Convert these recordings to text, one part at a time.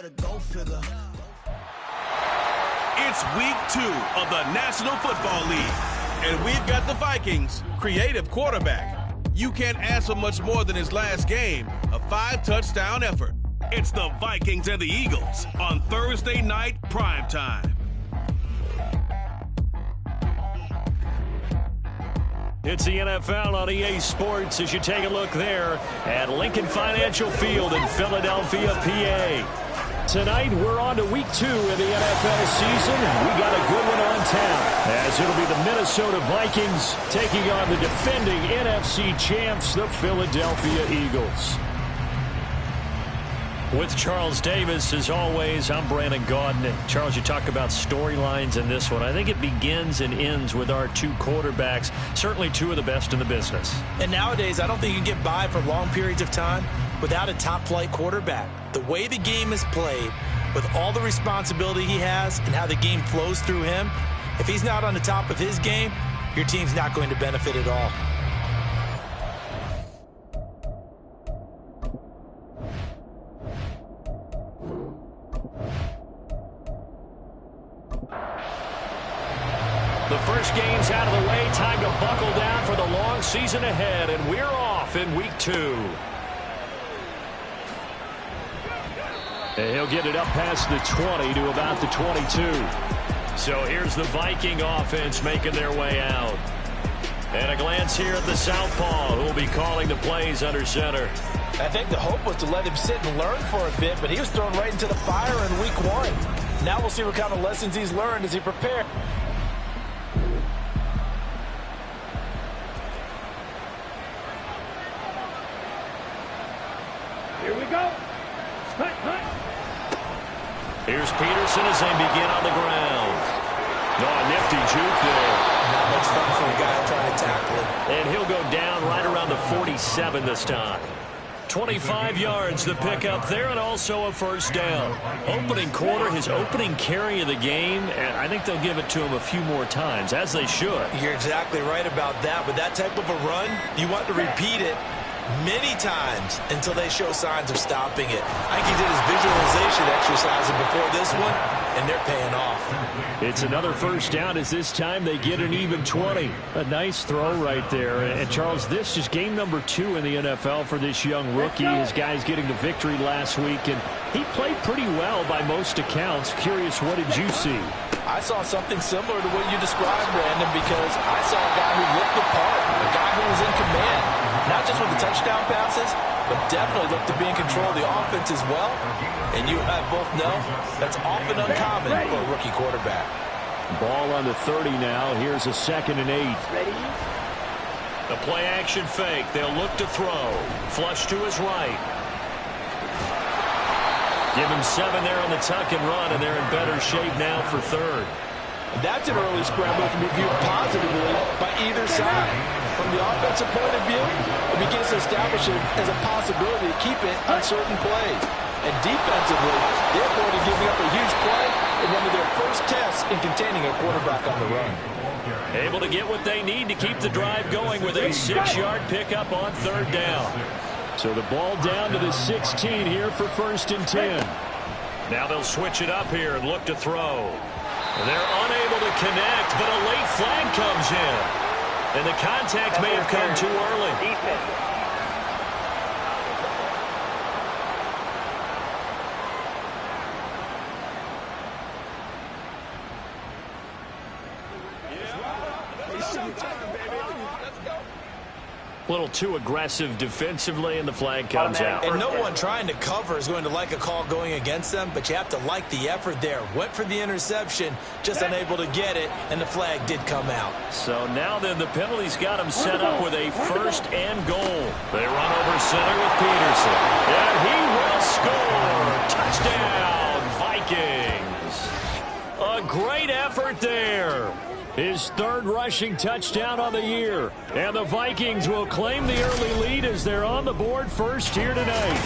better go figure. It's week 2 of the National Football League, and we've got the Vikings' creative quarterback. You can't ask for much more than his last game, a 5-touchdown effort. It's the Vikings and the Eagles on Thursday night primetime. It's the NFL on EA Sports as you take a look there at Lincoln Financial Field in Philadelphia, PA. Tonight, we're on to week 2 in the NFL season, and we got a good one on tap, as it'll be the Minnesota Vikings taking on the defending NFC champs, the Philadelphia Eagles. With Charles Davis, as always, I'm Brandon Gaudin. Charles, you talk about storylines in this one. I think it begins and ends with our 2 quarterbacks, certainly 2 of the best in the business. And nowadays, I don't think you can get by for long periods of time without a top-flight quarterback. The way the game is played, with all the responsibility he has and how the game flows through him, if he's not on the top of his game, your team's not going to benefit at all. The first game's out of the way. Time to buckle down for the long season ahead, and we're off in week 2. And he'll get it up past the 20 to about the 22. So here's the Viking offense making their way out. And a glance here at the southpaw, who will be calling the plays under center. I think the hope was to let him sit and learn for a bit, but he was thrown right into the fire in week 1. Now we'll see what kind of lessons he's learned as he prepares. Here we go. Hunt, hunt. Here's Peterson as they begin on the ground. Oh, a nifty juke there. Not much fun for the guy trying to tackle him. And he'll go down right around the 47 this time. 25 yards the pickup there, and also a first down. Opening quarter, his opening carry of the game, and I think they'll give it to him a few more times, as they should. You're exactly right about that. With that type of a run, you want to repeat it many times until they show signs of stopping it. I think he did his visualization exercises before this one, and they're paying off. It's another first down as this time they get an even 20. A nice throw right there. And Charles, this is game number 2 in the NFL for this young rookie. His guys getting the victory last week, and he played pretty well by most accounts. Curious, what did you see? I saw something similar to what you described, Brandon, because I saw a guy who looked the part, a guy who was in command, not just with the touchdown passes, but definitely looked to be in control of the offense as well. And you and I both know that's often uncommon for a rookie quarterback. Ball on the 30 now. Here's a 2nd and 8. Ready? The play action fake. They'll look to throw. Flush to his right. Give him 7 there on the tuck and run, and they're in better shape now for 3rd. That's an early scramble that can be viewed positively by either side. From the offensive point of view, it begins to establish it as a possibility to keep it on certain plays. And defensively, they're going to giving up a huge play in one of their first tests in containing a quarterback on the run. Able to get what they need to keep the drive going with a 6-yard pickup on 3rd down. So the ball down to the 16 here for 1st and 10. Now they'll switch it up here and look to throw. They're unable to connect, but a late flag comes in. And the contact may have come too early. A little too aggressive defensively, and the flag comes out. And no one trying to cover is going to like a call going against them, but you have to like the effort there. Went for the interception, just unable to get it, and the flag did come out. So now then the penalty's got him set up with a 1st and goal. They run over center with Peterson. And he will score. Touchdown, Vikings. A great effort there. His 3rd rushing touchdown on the year. And the Vikings will claim the early lead as they're on the board first here tonight.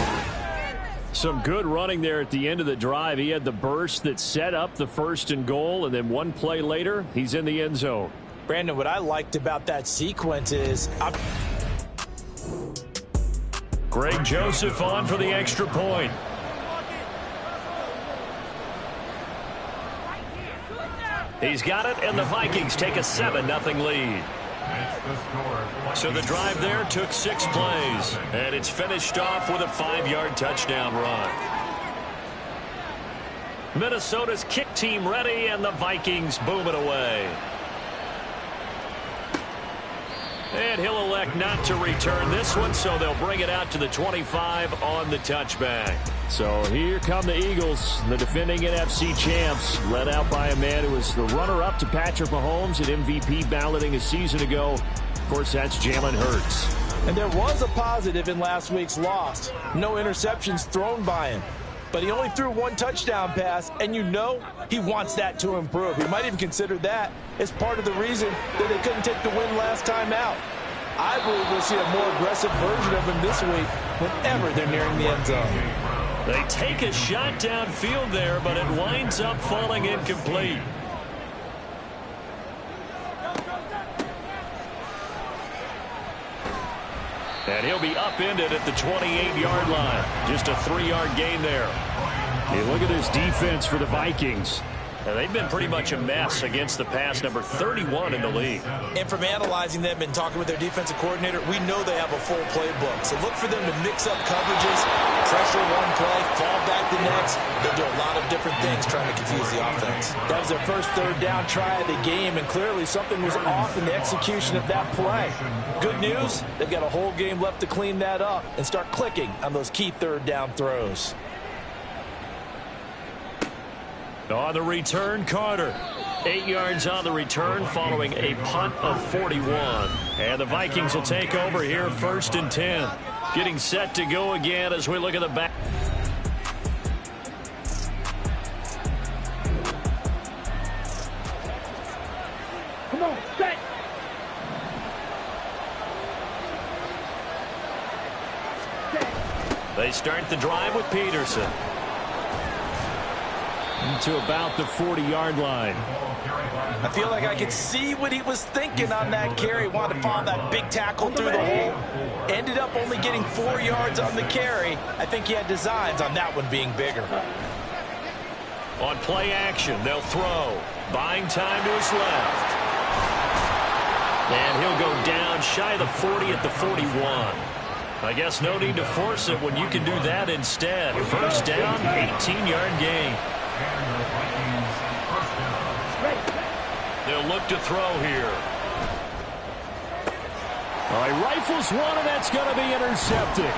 Some good running there at the end of the drive. He had the burst that set up the 1st and goal, and then one play later, he's in the end zone. Brandon, what I liked about that sequence is... Greg Joseph on for the extra point. He's got it, and the Vikings take a 7-0 lead. So the drive there took 6 plays, and it's finished off with a 5-yard touchdown run. Minnesota's kick team ready, and the Vikings boom it away. And he'll elect not to return this one, so they'll bring it out to the 25 on the touchback. So here come the Eagles, the defending NFC champs, led out by a man who was the runner-up to Patrick Mahomes at MVP balloting a season ago. Of course, that's Jalen Hurts. And there was a positive in last week's loss. No interceptions thrown by him. But he only threw 1 touchdown pass, and you know he wants that to improve. He might even consider that as part of the reason that they couldn't take the win last time out. I believe we'll see a more aggressive version of him this week whenever they're nearing the end zone. They take a shot downfield there, but it winds up falling incomplete. And he'll be upended at the 28-yard line. Just a 3-yard gain there. Hey, look at this defense for the Vikings. And they've been pretty much a mess against the pass, number 31 in the league. And from analyzing them and talking with their defensive coordinator, we know they have a full playbook. So look for them to mix up coverages, pressure one play, fall back the next. They'll do a lot of different things trying to confuse the offense. That was their first 3rd down try of the game, and clearly something was off in the execution of that play. Good news, they've got a whole game left to clean that up and start clicking on those key 3rd down throws. On the return, Carter. 8 yards on the return following a punt of 41. And the Vikings will take over here 1st and 10. Getting set to go again as we look at the back. Come on, set. They start the drive with Peterson. To about the 40-yard line. I feel like I could see what he was thinking on that carry. Wanted to follow that big tackle through the hole. Ended up only getting 4 yards on the carry. I think he had designs on that one being bigger. On play action, they'll throw. Buying time to his left. And he'll go down shy of the 40 at the 41. I guess no need to force it when you can do that instead. 1st down, 18-yard gain. They'll look to throw here. All right, rifles one, and that's going to be intercepted.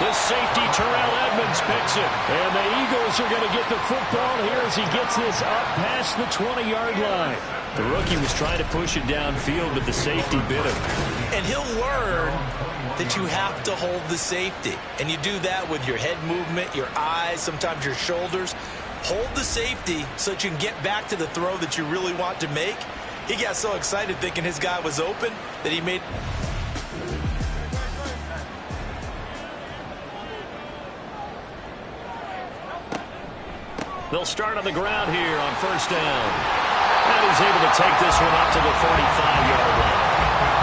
The safety, Terrell Edmonds, picks it. And the Eagles are going to get the football here as he gets this up past the 20-yard line. The rookie was trying to push it downfield, but the safety bit him. And he'll learn that you have to hold the safety. And you do that with your head movement, your eyes, sometimes your shoulders. Hold the safety so that you can get back to the throw that you really want to make. He got so excited thinking his guy was open that he made... They'll start on the ground here on 1st down. And he's able to take this one up to the 45-yard line.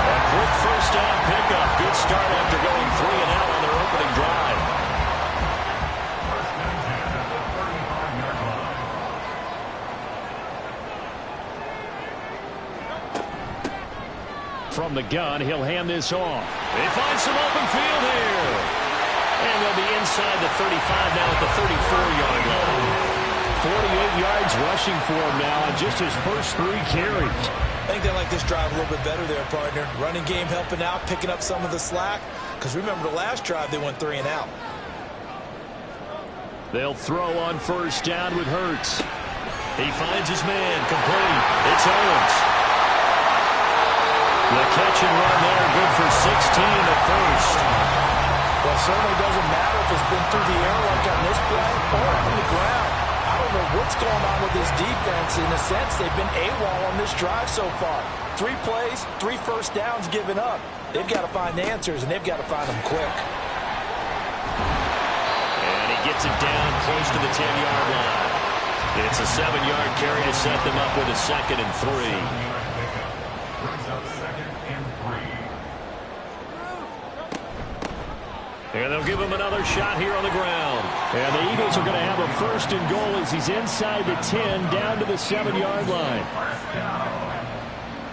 A quick 1st down pickup. Good start after going 3 and out on their opening drive. From the gun, he'll hand this off. They find some open field here. And they'll be inside the 35 now at the 34-yard line. 48 yards rushing for him now on just his first 3 carries. I think they like this drive a little bit better there, partner. Running game helping out, picking up some of the slack. Because remember the last drive, they went 3 and out. They'll throw on 1st down with Hurts. He finds his man, complete. It's Owens. The catch and run there, good for 16 at 1st. Well, it certainly doesn't matter if it's been through the air like on this play or on the ground. I don't know what's going on with this defense. In a sense, they've been AWOL on this drive so far. 3 plays, 3 1st downs given up. They've got to find the answers, and they've got to find them quick. And he gets it down close to the 10-yard line. It's a 7-yard carry to set them up with a 2nd and 3. And they'll give him another shot here on the ground. And the Eagles are going to have a 1st and goal as he's inside the 10, down to the 7-yard line.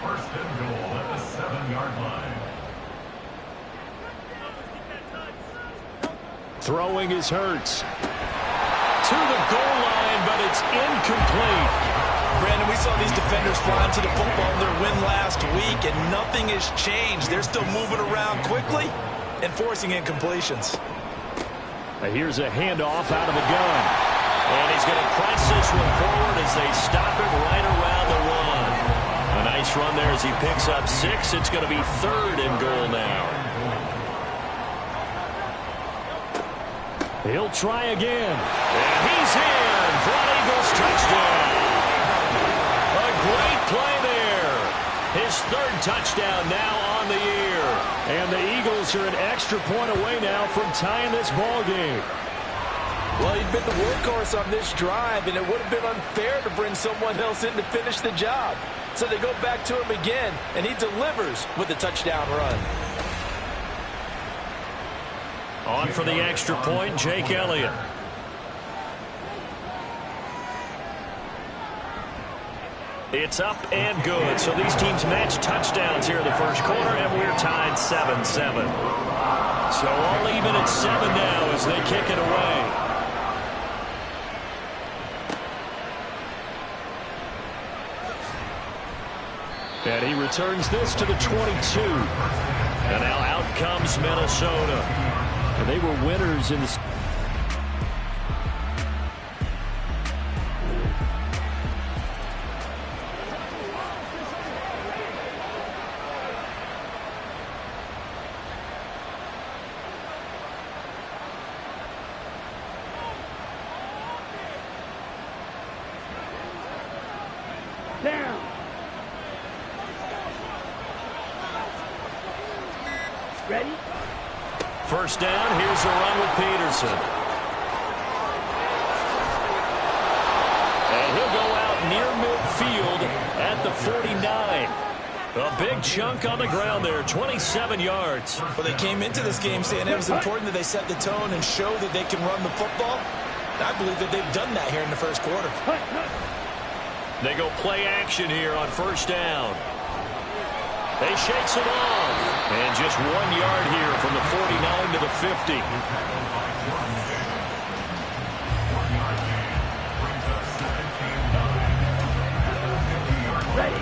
First and goal at the 7-yard line. Throwing is Hurts. To the goal line, but it's incomplete. Brandon, we saw these defenders flying to the football in their win last week, and nothing has changed. They're still moving around quickly and forcing incompletions. Here's a handoff out of the gun. And he's going to press this one forward as they stop it right around the 1. A nice run there as he picks up 6. It's going to be 3rd and goal now. He'll try again. And he's in for an Eagles touchdown. A great play there. His 3rd touchdown now on the year. And the Eagles are an extra point away now from tying this ball game. Well, he'd been the workhorse on this drive, and it would have been unfair to bring someone else in to finish the job. So they go back to him again, and he delivers with a touchdown run. On for the extra point, Jake Elliott. It's up and good. So these teams match touchdowns here in the first quarter, and we're tied 7-7. So all even at 7 now as they kick it away. And he returns this to the 22. And now out comes Minnesota. And they were winners in the... Down. Ready? First down, here's a run with Peterson. And he'll go out near midfield at the 49. A big chunk on the ground there, 27 yards. Well, they came into this game saying it was important that they set the tone and show that they can run the football. And I believe that they've done that here in the first quarter. They go play action here on first down. They shakes it off. And just 1 yard here from the 49 to the 50.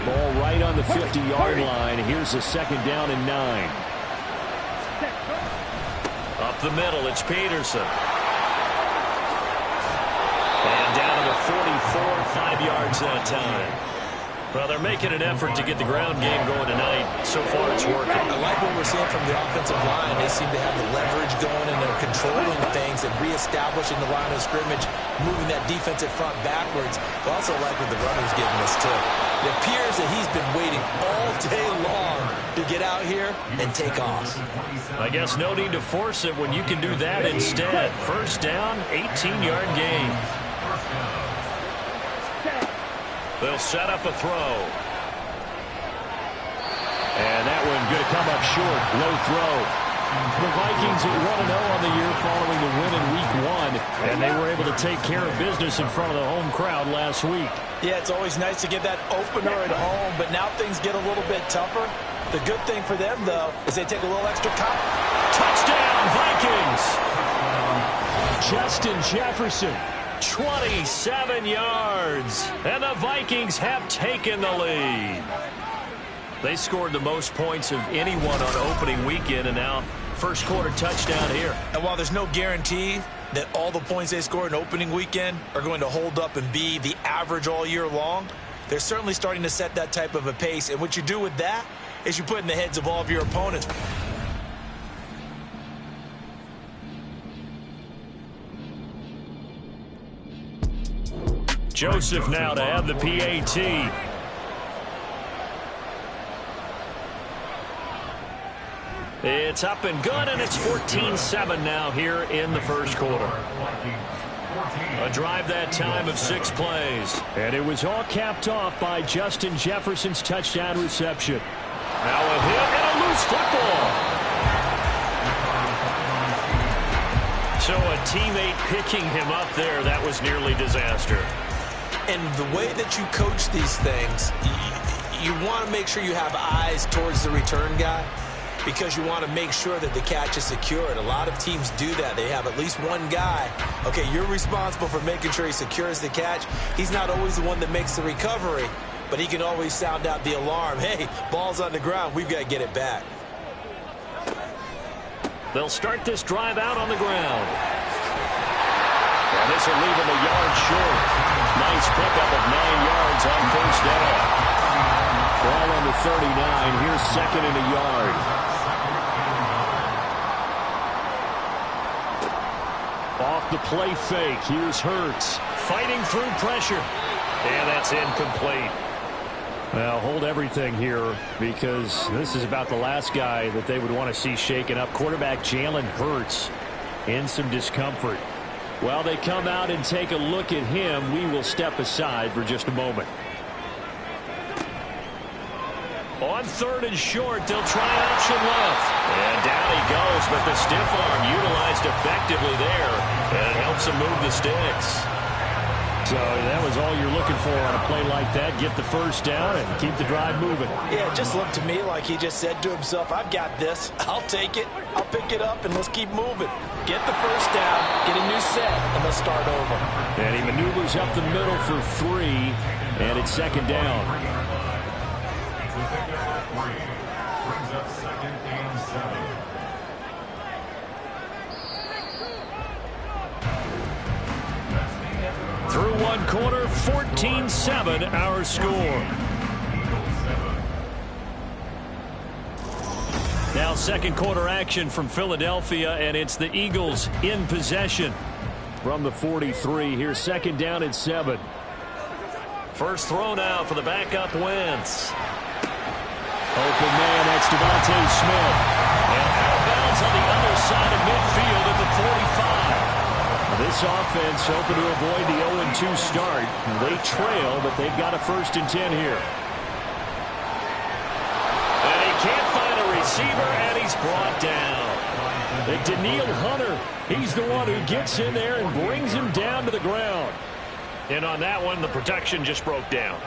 Ball right on the 50-yard line. Here's a 2nd down and 9. Up the middle, it's Peterson. And down to the 44, 5 yards that time. Well, they're making an effort to get the ground game going tonight. So far, it's working. I like what we're seeing from the offensive line. They seem to have the leverage going, and they're controlling things and reestablishing the line of scrimmage, moving that defensive front backwards. I also like what the runner's giving us, too. It appears that he's been waiting all day long to get out here and take off. I guess no need to force it when you can do that instead. First down, 18-yard gain. They'll set up a throw. And that one going to come up short. Low throw. The Vikings are 1-0 on the year following the win in Week 1. And they were able to take care of business in front of the home crowd last week. Yeah, it's always nice to get that opener at home, but now things get a little bit tougher. The good thing for them, though, is they take a little extra time. Touchdown, Vikings! Justin Jefferson. 27 yards, and the Vikings have taken the lead. They scored the most points of anyone on opening weekend, and now first quarter touchdown here. And while there's no guarantee that all the points they scored in opening weekend are going to hold up and be the average all year long, they're certainly starting to set that type of a pace. And what you do with that is you put in the heads of all of your opponents. Joseph now to have the PAT. It's up and good, and it's 14-7 now here in the first quarter. A drive that time of 6 plays. And it was all capped off by Justin Jefferson's touchdown reception. Now a hit and a loose football. So a teammate picking him up there, that was nearly disaster. And the way that you coach these things, you want to make sure you have eyes towards the return guy because you want to make sure that the catch is secured. A lot of teams do that. They have at least one guy. Okay, you're responsible for making sure he secures the catch. He's not always the one that makes the recovery, but he can always sound out the alarm. Hey, ball's on the ground. We've got to get it back. They'll start this drive out on the ground. And this will leave him a yard short. Nice pickup of 9 yards on first down. Ball on the 39. Here's second and a yard. Off the play fake. Here's Hurts. Fighting through pressure. And that's incomplete. Well, hold everything here because this is about the last guy that they would want to see shaken up. Quarterback Jalen Hurts in some discomfort. While they come out and take a look at him, we will step aside for just a moment. On third and short, they'll try option left. And down he goes, but the stiff arm utilized effectively there. And it helps him move the sticks. So that was all you're looking for on a play like that. Get the first down and keep the drive moving. Yeah, it just looked to me like he just said to himself, I've got this. I'll take it. I'll pick it up, and let's keep moving. Get the first down, get a new set, and let's start over. And he maneuvers up the middle for 3, and it's second down. Brings up second and 7. Through one quarter, 14-7 our score. Now second quarter action from Philadelphia, and it's the Eagles in possession from the 43. Here's second down at 7. First throw now for the backup Wentz. Open man, that's Devontae Smith. And out of bounds on the other side of midfield at the 45. This offense hoping to avoid the 0-2 start. They trail, but they've got a 1st and 10 here. And he can't find a receiver, and he's brought down. And Daniil Hunter, he's the one who gets in there and brings him down to the ground. And on that one, the protection just broke down.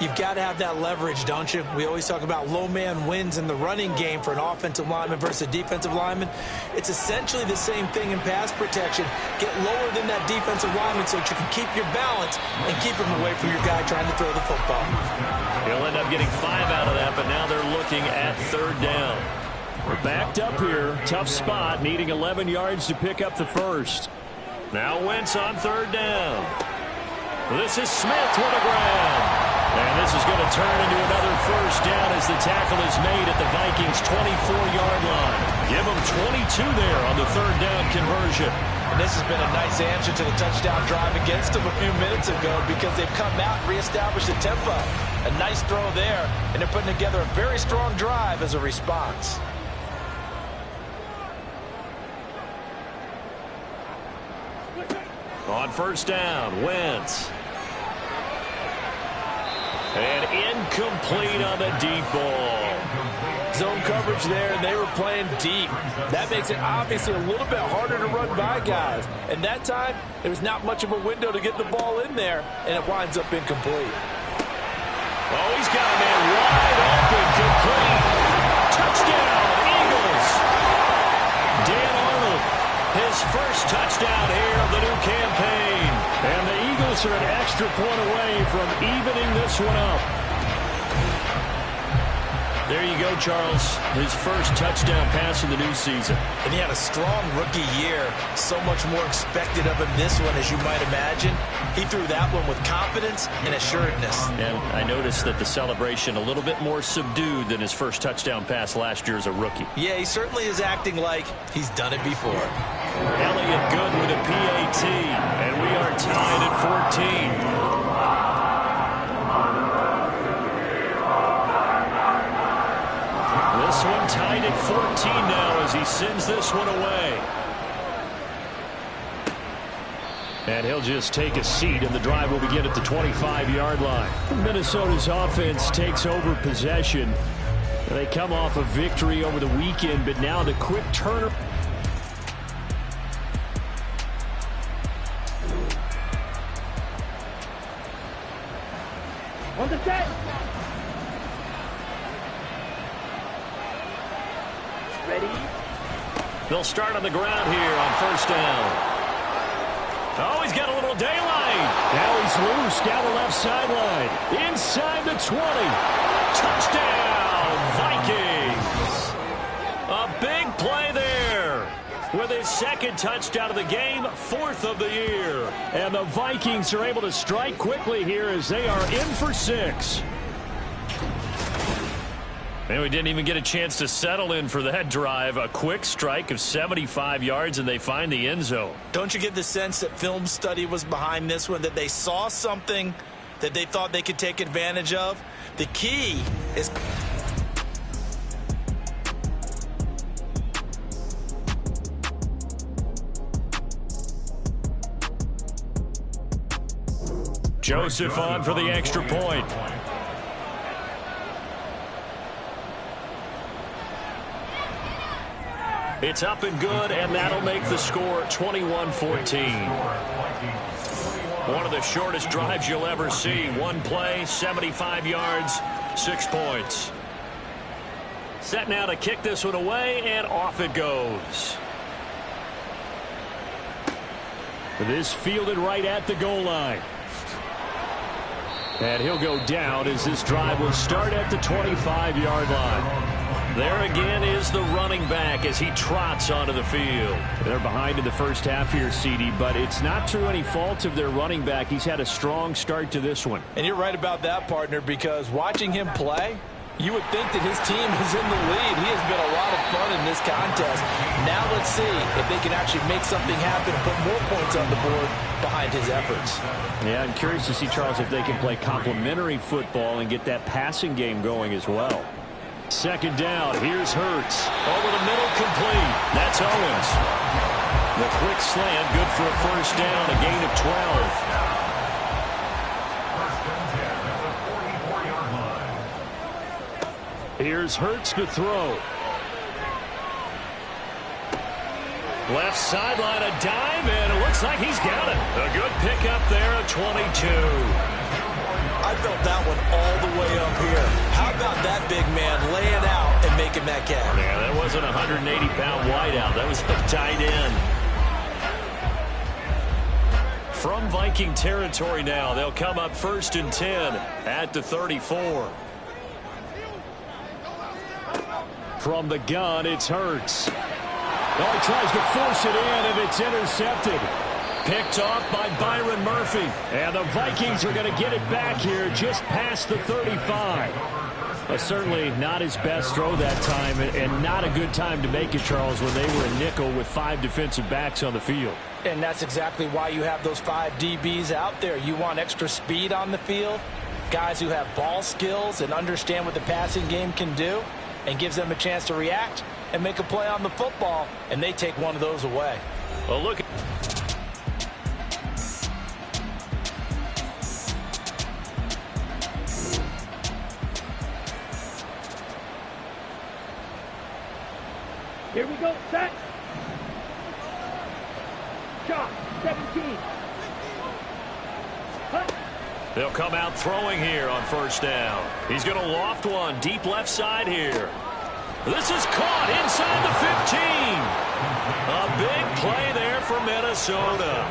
You've got to have that leverage, don't you? We always talk about low man wins in the running game for an offensive lineman versus a defensive lineman. It's essentially the same thing in pass protection. Get lower than that defensive lineman so that you can keep your balance and keep him away from your guy trying to throw the football. He'll end up getting 5 out of that, but now they're looking at third down. We're backed up here. Tough spot, needing 11 yards to pick up the first. Now Wentz on third down. This is Smith with a grab. And this is going to turn into another first down as the tackle is made at the Vikings' 24-yard line. Give them 22 there on the third down conversion. And this has been a nice answer to the touchdown drive against them a few minutes ago because they've come out and reestablished the tempo. A nice throw there, and they're putting together a very strong drive as a response. On first down, Wentz. And incomplete on the deep ball. Zone coverage there, and they were playing deep. That makes it obviously a little bit harder to run by guys. And that time, there was not much of a window to get the ball in there, and it winds up incomplete. Oh, he's got a man wide open, complete. Touchdown, Eagles. Dan Arnold, his first touchdown here of the new campaign. And the Eagles are an extra point away from evening this one up. There you go, Charles. His first touchdown pass in the new season. And he had a strong rookie year. So much more expected of him this one, as you might imagine. He threw that one with confidence and assuredness. And I noticed that the celebration a little bit more subdued than his first touchdown pass last year as a rookie. Yeah, he certainly is acting like he's done it before. Elliott good with a PAT. And we are tied at 14. This one tied at 14 now as he sends this one away. And he'll just take a seat, and the drive will begin at the 25-yard line. Minnesota's offense takes over possession. They come off a victory over the weekend, but now the quick turner. On the set. Ready. They'll start on the ground here on first down. Oh, he's got a little daylight. Now he's loose down the left sideline. Inside the 20. Touchdown, Vikings. A big play there. With his second touchdown of the game, 4th of the year. And the Vikings are able to strike quickly here as they are in for 6. And we didn't even get a chance to settle in for that drive. A quick strike of 75 yards, and they find the end zone. Don't you get the sense that film study was behind this one, that they saw something that they thought they could take advantage of? The key is... Joseph on for the extra point. It's up and good, and that'll make the score 21-14. One of the shortest drives you'll ever see. One play, 75 yards, 6 points. Set now to kick this one away, and off it goes. This fielded right at the goal line. And he'll go down as this drive will start at the 25-yard line. There again is the running back as he trots onto the field. They're behind in the first half here, CD, but it's not through any fault of their running back. He's had a strong start to this one. And you're right about that, partner, because watching him play, you would think that his team is in the lead. He has been a lot of fun in this contest. Now let's see if they can actually make something happen and put more points on the board behind his efforts. Yeah, I'm curious to see, Charles, if they can play complementary football and get that passing game going as well. Second down, here's Hurts. Over the middle, complete. That's Owens. The quick slant, good for a first down, a gain of 12. Here's Hurts to throw. Left sideline, a dive, and it looks like he's got it. A good pickup there at 22. I felt that one all the way up here. How about that big man laying out and making that catch? Yeah, that wasn't a 180-pound wideout. That was a tight end. From Viking territory now, they'll come up 1st and 10 at the 34. From the gun, it's Hurts. Oh, he tries to force it in, and it's intercepted. Picked off by Byron Murphy. And the Vikings are going to get it back here just past the 35. Certainly not his best throw that time, and not a good time to make it, Charles, when they were a nickel with 5 defensive backs on the field. And that's exactly why you have those 5 DBs out there. You want extra speed on the field, guys who have ball skills and understand what the passing game can do, and gives them a chance to react and make a play on the football, and they take one of those away. Well, look. Here we go, set. Shot, 17. Hut. They'll come out throwing here on first down. He's going to loft one deep left side here. This is caught inside the 15. A big play there for Minnesota.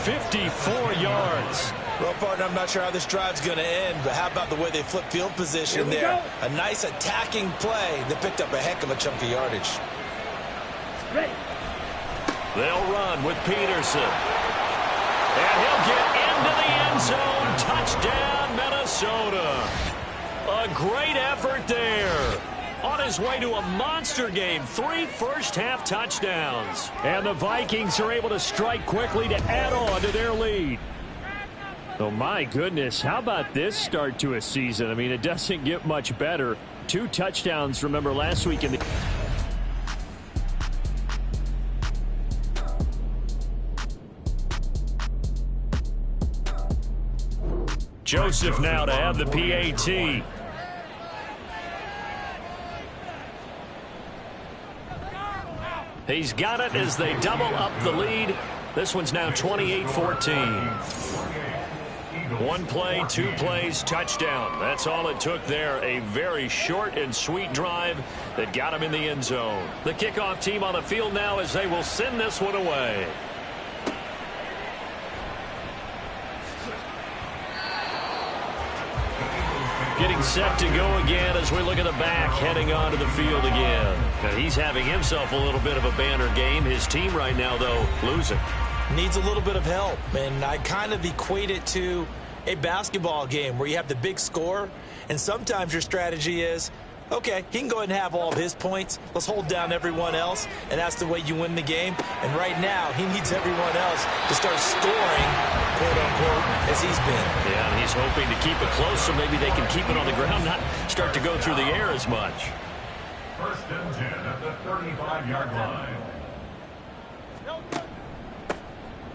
54 yards. Well, partner, I'm not sure how this drive's going to end, but how about the way they flip field position there? A nice attacking play that picked up a heck of a chunk of yardage. Ready. They'll run with Peterson. And he'll get into the end zone. Touchdown, Minnesota. A great effort there. On his way to a monster game. 3 first-half touchdowns. And the Vikings are able to strike quickly to add on to their lead. Oh, my goodness. How about this start to a season? I mean, it doesn't get much better. 2 touchdowns, remember, last week in the... Joseph now to have the PAT. He's got it as they double up the lead. This one's now 28-14. One play, 2 plays, touchdown. That's all it took there. A very short and sweet drive that got him in the end zone. The kickoff team on the field now as they will send this one away. Getting set to go again as we look at the back heading onto the field again. And he's having himself a little bit of a banner game. His team right now, though, losing. Needs a little bit of help, and I kind of equate it to a basketball game where you have the big score, and sometimes your strategy is, okay, he can go ahead and have all of his points. Let's hold down everyone else, and that's the way you win the game. And right now, he needs everyone else to start scoring, quote-unquote, as he's been. Yeah, and he's hoping to keep it close so maybe they can keep it on the ground, not start to go through the air as much. 1st and 10 at the 35-yard line.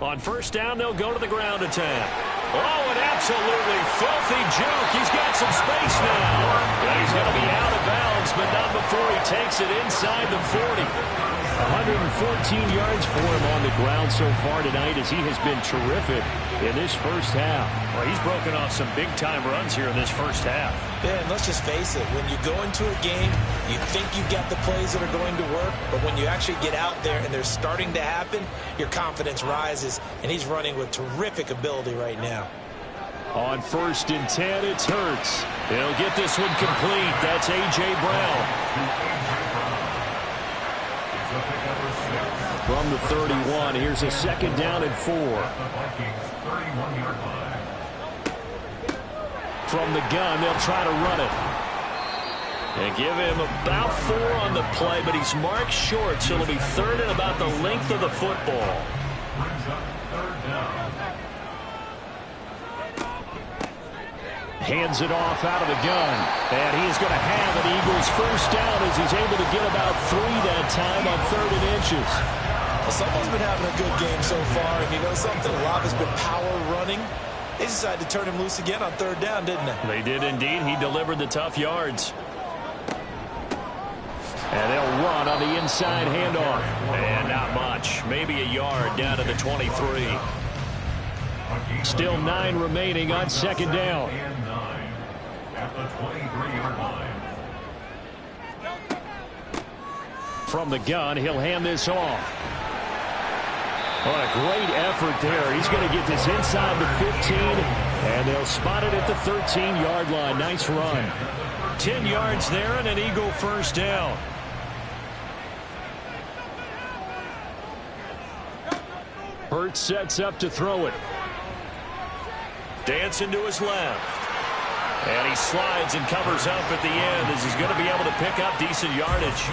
On 1st down, they'll go to the ground attack. Oh, an absolutely filthy juke. He's got some space now. And he's going to be out of bounds, but not before he takes it inside the 40. 114 yards for him on the ground so far tonight as he has been terrific in this first half. Well, he's broken off some big-time runs here in this first half. Yeah, and let's just face it. When you go into a game, you think you've got the plays that are going to work, but when you actually get out there and they're starting to happen, your confidence rises, and he's running with terrific ability right now. On 1st and 10, it's Hurts. He'll get this one complete. That's A.J. Brown. From the 31, here's a 2nd down and 4. From the gun, they'll try to run it. And give him about 4 on the play, but he's marked short, so it'll be 3rd and about the length of the football. Hands it off out of the gun. And he is going to have an Eagles 1st down as he's able to get about 3 that time on 3rd and inches. Well, someone's been having a good game so far, and you know something? A lot has been power running. They decided to turn him loose again on 3rd down, didn't they? They did indeed. He delivered the tough yards. And they'll run on the inside handoff. And not much. Maybe a yard down to the 23. Still 9 remaining on 2nd down. At the 23-yard line. From the gun, he'll hand this off. What a great effort there. He's going to get this inside the 15, and they'll spot it at the 13-yard line. Nice run. 10 yards there and an Eagle 1st down. Hurts sets up to throw it. Dancing to his left. And he slides and covers up at the end as he's going to be able to pick up decent yardage.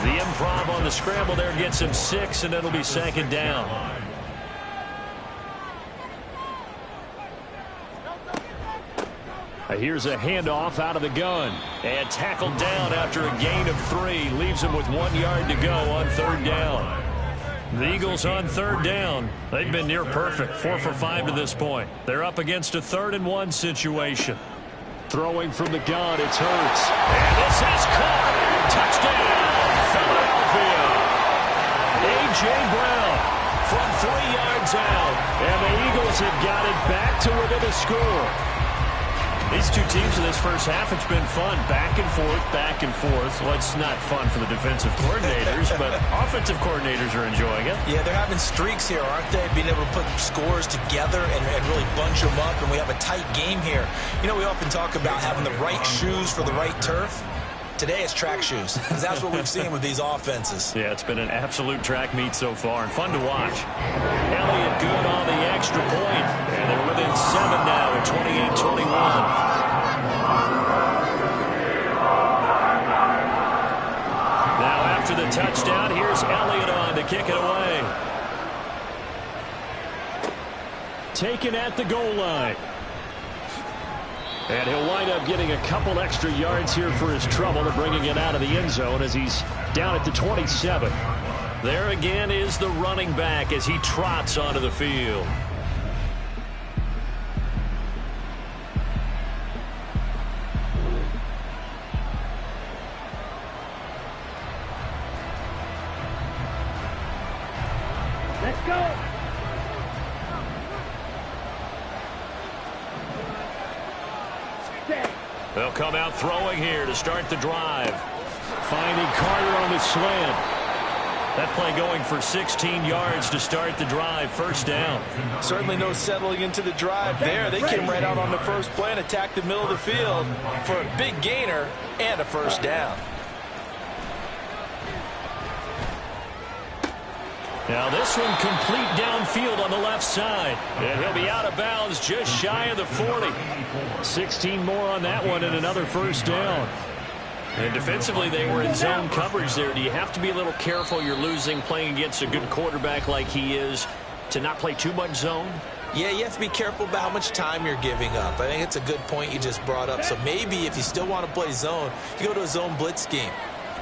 The improv on the scramble there gets him 6, and it'll be 2nd down. Here's a handoff out of the gun. And tackled down after a gain of 3. Leaves him with 1 yard to go on 3rd down. The Eagles on 3rd down. They've been near perfect, 4 for 5 to this point. They're up against a 3rd and 1 situation. Throwing from the gun, it's Hurts. And this is caught. Touchdown, Philadelphia. A.J. Brown from 3 yards out. And the Eagles have got it back to within a score. These two teams in this first half, it's been fun. Back and forth, back and forth. Well, it's not fun for the defensive coordinators, but offensive coordinators are enjoying it. Yeah, they're having streaks here, aren't they? Being able to put scores together and really bunch them up, and we have a tight game here. You know, we often talk about having the right shoes for the right turf. Today it's track shoes, because that's what we've seen with these offenses. Yeah, it's been an absolute track meet so far, and fun to watch. Elliott good on the extra point, and they're within 7 now at 28-21. Now after the touchdown, here's Elliott on to kick it away. Taken at the goal line. And he'll wind up getting a couple extra yards here for his trouble and bringing it out of the end zone as he's down at the 27. There again is the running back as he trots onto the field. Let's go. They'll come out throwing here to start the drive. Finding Carter on the slant. That play going for 16 yards to start the drive. First down. Certainly no settling into the drive there. They came right out on the first play and attacked the middle of the field for a big gainer and a first down. Now this one complete downfield on the left side. And he'll be out of bounds just shy of the 40. 16 more on that one and another first down. And defensively, they were in zone coverage there. Do you have to be a little careful? You're losing playing against a good quarterback like he is to not play too much zone? Yeah, you have to be careful about how much time you're giving up. I think it's a good point you just brought up. So maybe if you still want to play zone, you go to a zone blitz scheme.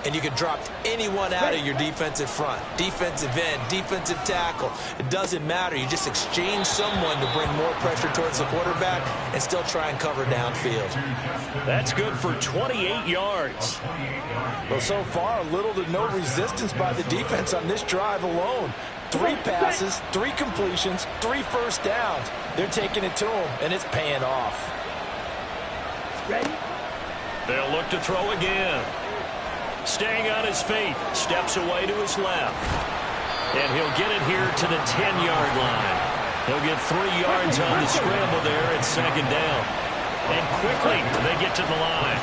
And you can drop anyone out of your defensive front. Defensive end, defensive tackle. It doesn't matter. You just exchange someone to bring more pressure towards the quarterback and still try and cover downfield. That's good for 28 yards. Well, so far, little to no resistance by the defense on this drive alone. 3 passes, 3 completions, 3 first downs. They're taking it to him, and it's paying off. Ready? They'll look to throw again. Staying on his feet, steps away to his left. And he'll get it here to the 10-yard line. He'll get 3 yards on the scramble there at second down. And quickly, they get to the line.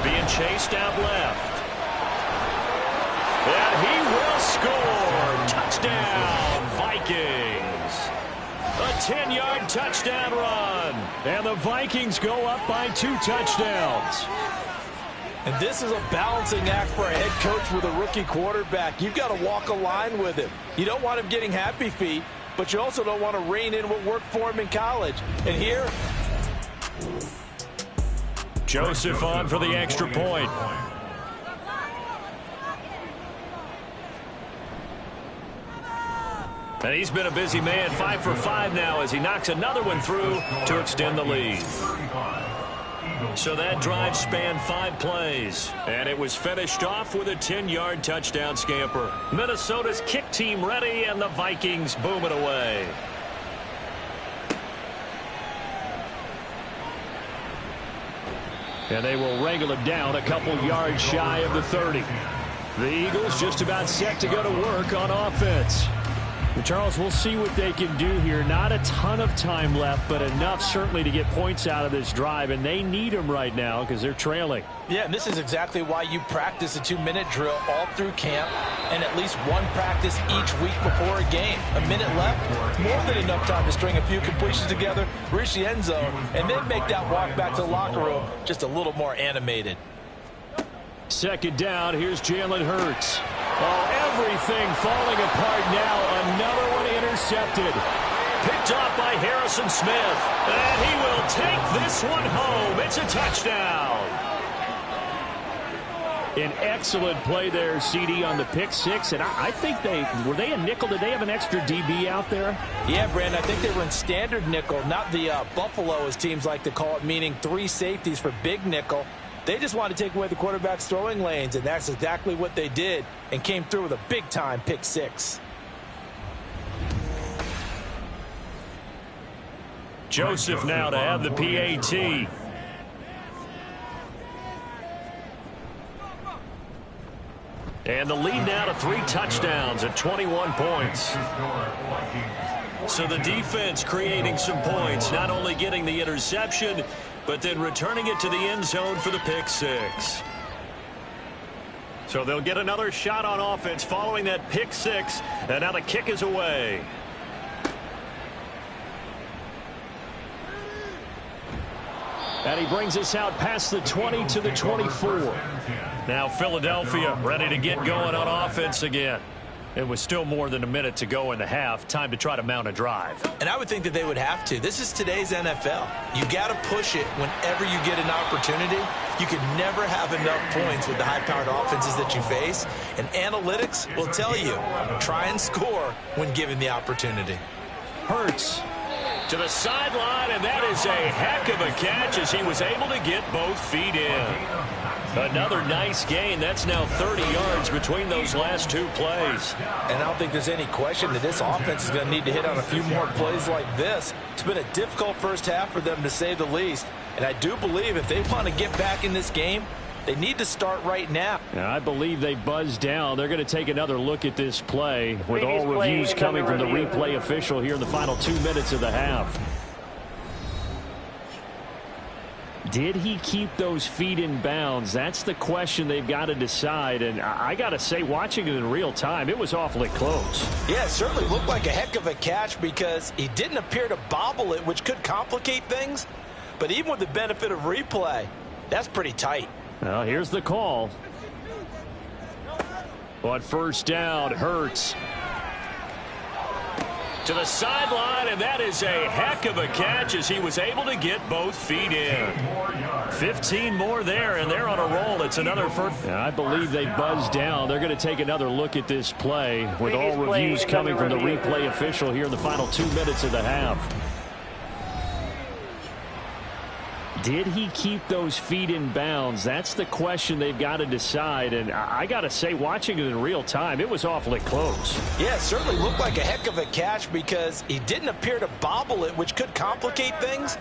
Being chased out left. And he will score. Touchdown, Vikings. A 10-yard touchdown run. And the Vikings go up by 2 touchdowns. And this is a balancing act for a head coach with a rookie quarterback. You've got to walk a line with him. You don't want him getting happy feet, but you also don't want to rein in what worked for him in college. And here, Joseph on for the extra point. And he's been a busy man, 5 for 5 now as he knocks another one through to extend the lead. So that drive spanned 5 plays, and it was finished off with a 10-yard touchdown scamper. Minnesota's kick team ready, and the Vikings boom it away. And they will wrangle it down a couple yards shy of the 30. The Eagles just about set to go to work on offense. And Charles, we'll see what they can do here. Not a ton of time left, but enough certainly to get points out of this drive, and they need them right now because they're trailing. yeah, and this is exactly why you practice a 2-minute drill all through camp and at least 1 practice each week before a game. A minute left, more than enough time to string a few completions together, reach the end zone, and then make that walk back to the locker room just a little more animated. Second down, here's Jalen Hurts. Oh, everything falling apart now. Another one intercepted. Picked off by Harrison Smith. And he will take this one home. It's a touchdown. An excellent play there, CD, on the pick 6. And I think were they a nickel? Did they have an extra DB out there? Yeah, Brandon, I think they were in standard nickel, not the Buffalo, as teams like to call it, meaning 3 safeties for big nickel. They just wanted to take away the quarterback's throwing lanes, and that's exactly what they did and came through with a big-time pick 6. Joseph now to have the PAT. And the lead now to 3 touchdowns at 21 points. So the defense creating some points, not only getting the interception, but then returning it to the end zone for the pick 6. So they'll get another shot on offense following that pick 6, and now the kick is away. And he brings us out past the 20 to the 24. Now Philadelphia ready to get going on offense again. It was still more than a minute to go in the half. Time to try to mount a drive. And I would think that they would have to. This is today's NFL. You got to push it whenever you get an opportunity. You can never have enough points with the high-powered offenses that you face. And analytics will tell you, try and score when given the opportunity. Hurts to the sideline, and that is a heck of a catch as he was able to get both feet in. Another nice gain. That's now 30 yards between those last two plays. And I don't think there's any question that this offense is going to need to hit on a few more plays like this. It's been a difficult first half for them, to say the least. And I do believe if they want to get back in this game, they need to start right now. And I believe they buzzed down. They're going to take another look at this play with all reviews coming from the replay official here in the final 2 minutes of the half. Did he keep those feet in bounds? That's the question they've got to decide. And I got to say, watching it in real time, it was awfully close. Yeah, it certainly looked like a heck of a catch because he didn't appear to bobble it, which could complicate things. But even with the benefit of replay, that's pretty tight. Well, here's the call. On first down, Hurts. To the sideline, and that is a heck of a catch as he was able to get both feet in. 15 more there, and they're on a roll. It's another first. I believe they buzzed down. They're going to take another look at this play with all reviews coming from the replay official here in the final 2 minutes of the half. Did he keep those feet in bounds? That's the question they've got to decide. And I got to say, watching it in real time, it was awfully close. Yeah, it certainly looked like a heck of a catch because he didn't appear to bobble it, which could complicate things.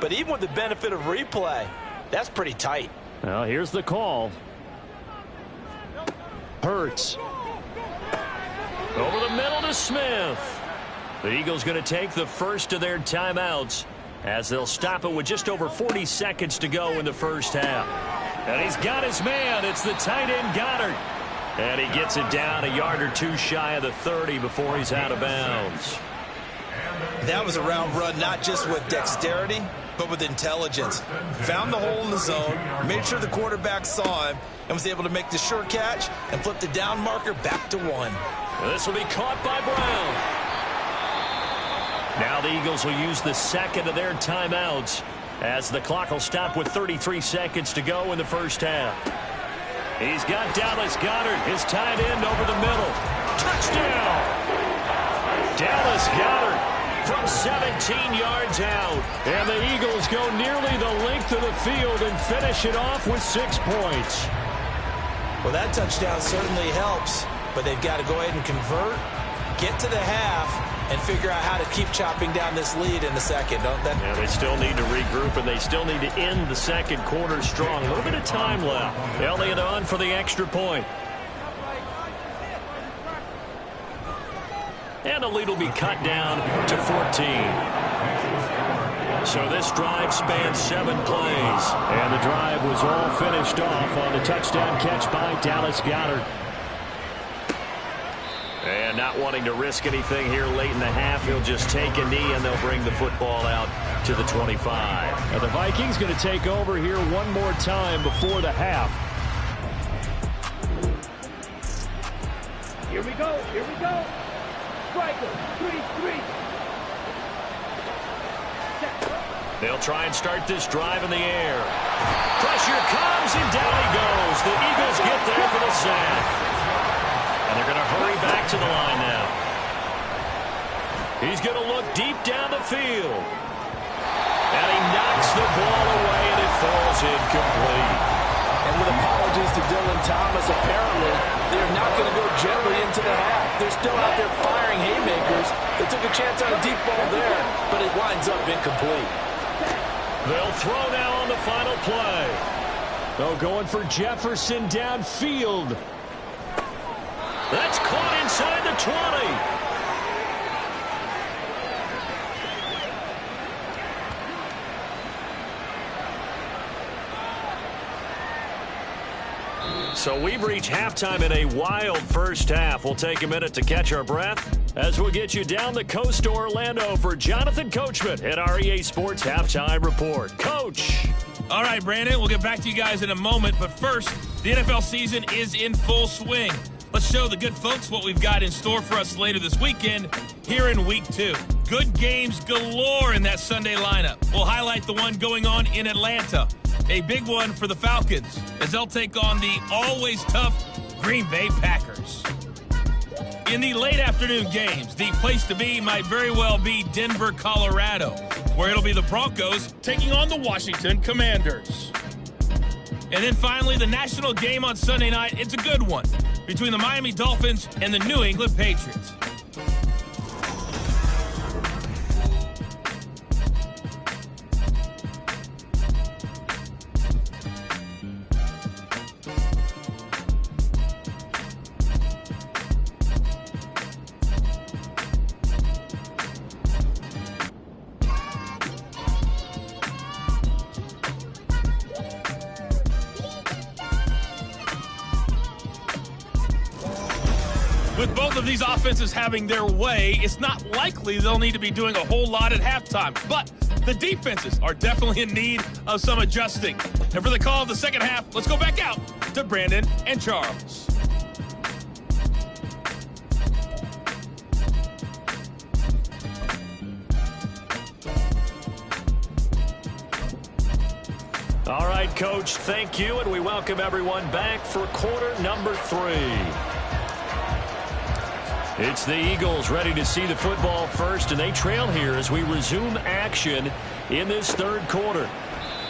But even with the benefit of replay, that's pretty tight. Well, here's the call. Hurts. Over the middle to Smith. The Eagles going to take the first of their timeouts, as they'll stop it with just over 40 seconds to go in the first half. And he's got his man. It's the tight end Goddard. And he gets it down a yard or two shy of the 30 before he's out of bounds. That was a round run, not just with dexterity, but with intelligence. Found the hole in the zone, made sure the quarterback saw him, and was able to make the sure catch and flip the down marker back to 1. This will be caught by Brown. Now the Eagles will use the second of their timeouts as the clock will stop with 33 seconds to go in the first half. He's got Dallas Goedert, his tight end, over the middle. Touchdown! Dallas Goedert from 17 yards out. And the Eagles go nearly the length of the field and finish it off with 6 points. Well, that touchdown certainly helps, but they've got to go ahead and convert, get to the half, and figure out how to keep chopping down this lead in the second, don't they? Yeah, they still need to regroup, and they still need to end the second quarter strong. A little bit of time left. Elliott on for the extra point. And the lead will be cut down to 14. So this drive spans 7 plays. And the drive was all finished off on the touchdown catch by Dallas Goedert. And not wanting to risk anything here late in the half, he'll just take a knee and they'll bring the football out to the 25. Now the Vikings going to take over here one more time before the half. Here we go. Here we go. Striker. 3-3. They'll try and start this drive in the air. Pressure comes and down he goes. The Eagles get there for the sack. And they're going to hurry back to the line now. He's going to look deep down the field. And he knocks the ball away, and it falls incomplete. And with apologies to Dylan Thomas, apparently they're not going to go gently into the half. They're still out there firing haymakers. They took a chance on a deep ball there, but it winds up incomplete. They'll throw now on the final play. Oh, going for Jefferson downfield. That's caught inside the 20. So we've reached halftime in a wild first half. We'll take a minute to catch our breath as we'll get you down the coast to Orlando for Jonathan Coachman at our EA Sports Halftime Report. Coach. All right, Brandon, we'll get back to you guys in a moment. But first, the NFL season is in full swing. Let's show the good folks what we've got in store for us later this weekend here in Week 2. Good games galore in that Sunday lineup. We'll highlight the one going on in Atlanta. A big one for the Falcons as they'll take on the always tough Green Bay Packers. In the late afternoon games, the place to be might very well be Denver, Colorado, where it'll be the Broncos taking on the Washington Commanders. And then finally, the national game on Sunday night. It's a good one between the Miami Dolphins and the New England Patriots. With both of these offenses having their way, it's not likely they'll need to be doing a whole lot at halftime. But the defenses are definitely in need of some adjusting. And for the call of the second half, let's go back out to Brandon and Charles. All right, Coach, thank you, and we welcome everyone back for quarter number 3. It's the Eagles ready to see the football first, and they trail here as we resume action in this third quarter.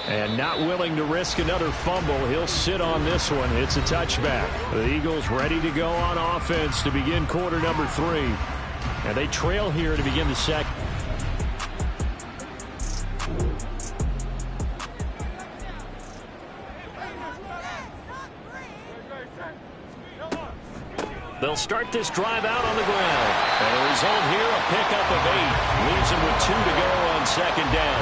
And not willing to risk another fumble, he'll sit on this one. It's a touchback. The Eagles ready to go on offense to begin quarter number 3. And they trail here to begin the second. They'll start this drive out on the ground. And the result here, a pickup of 8. Leaves them with 2 to go on second down.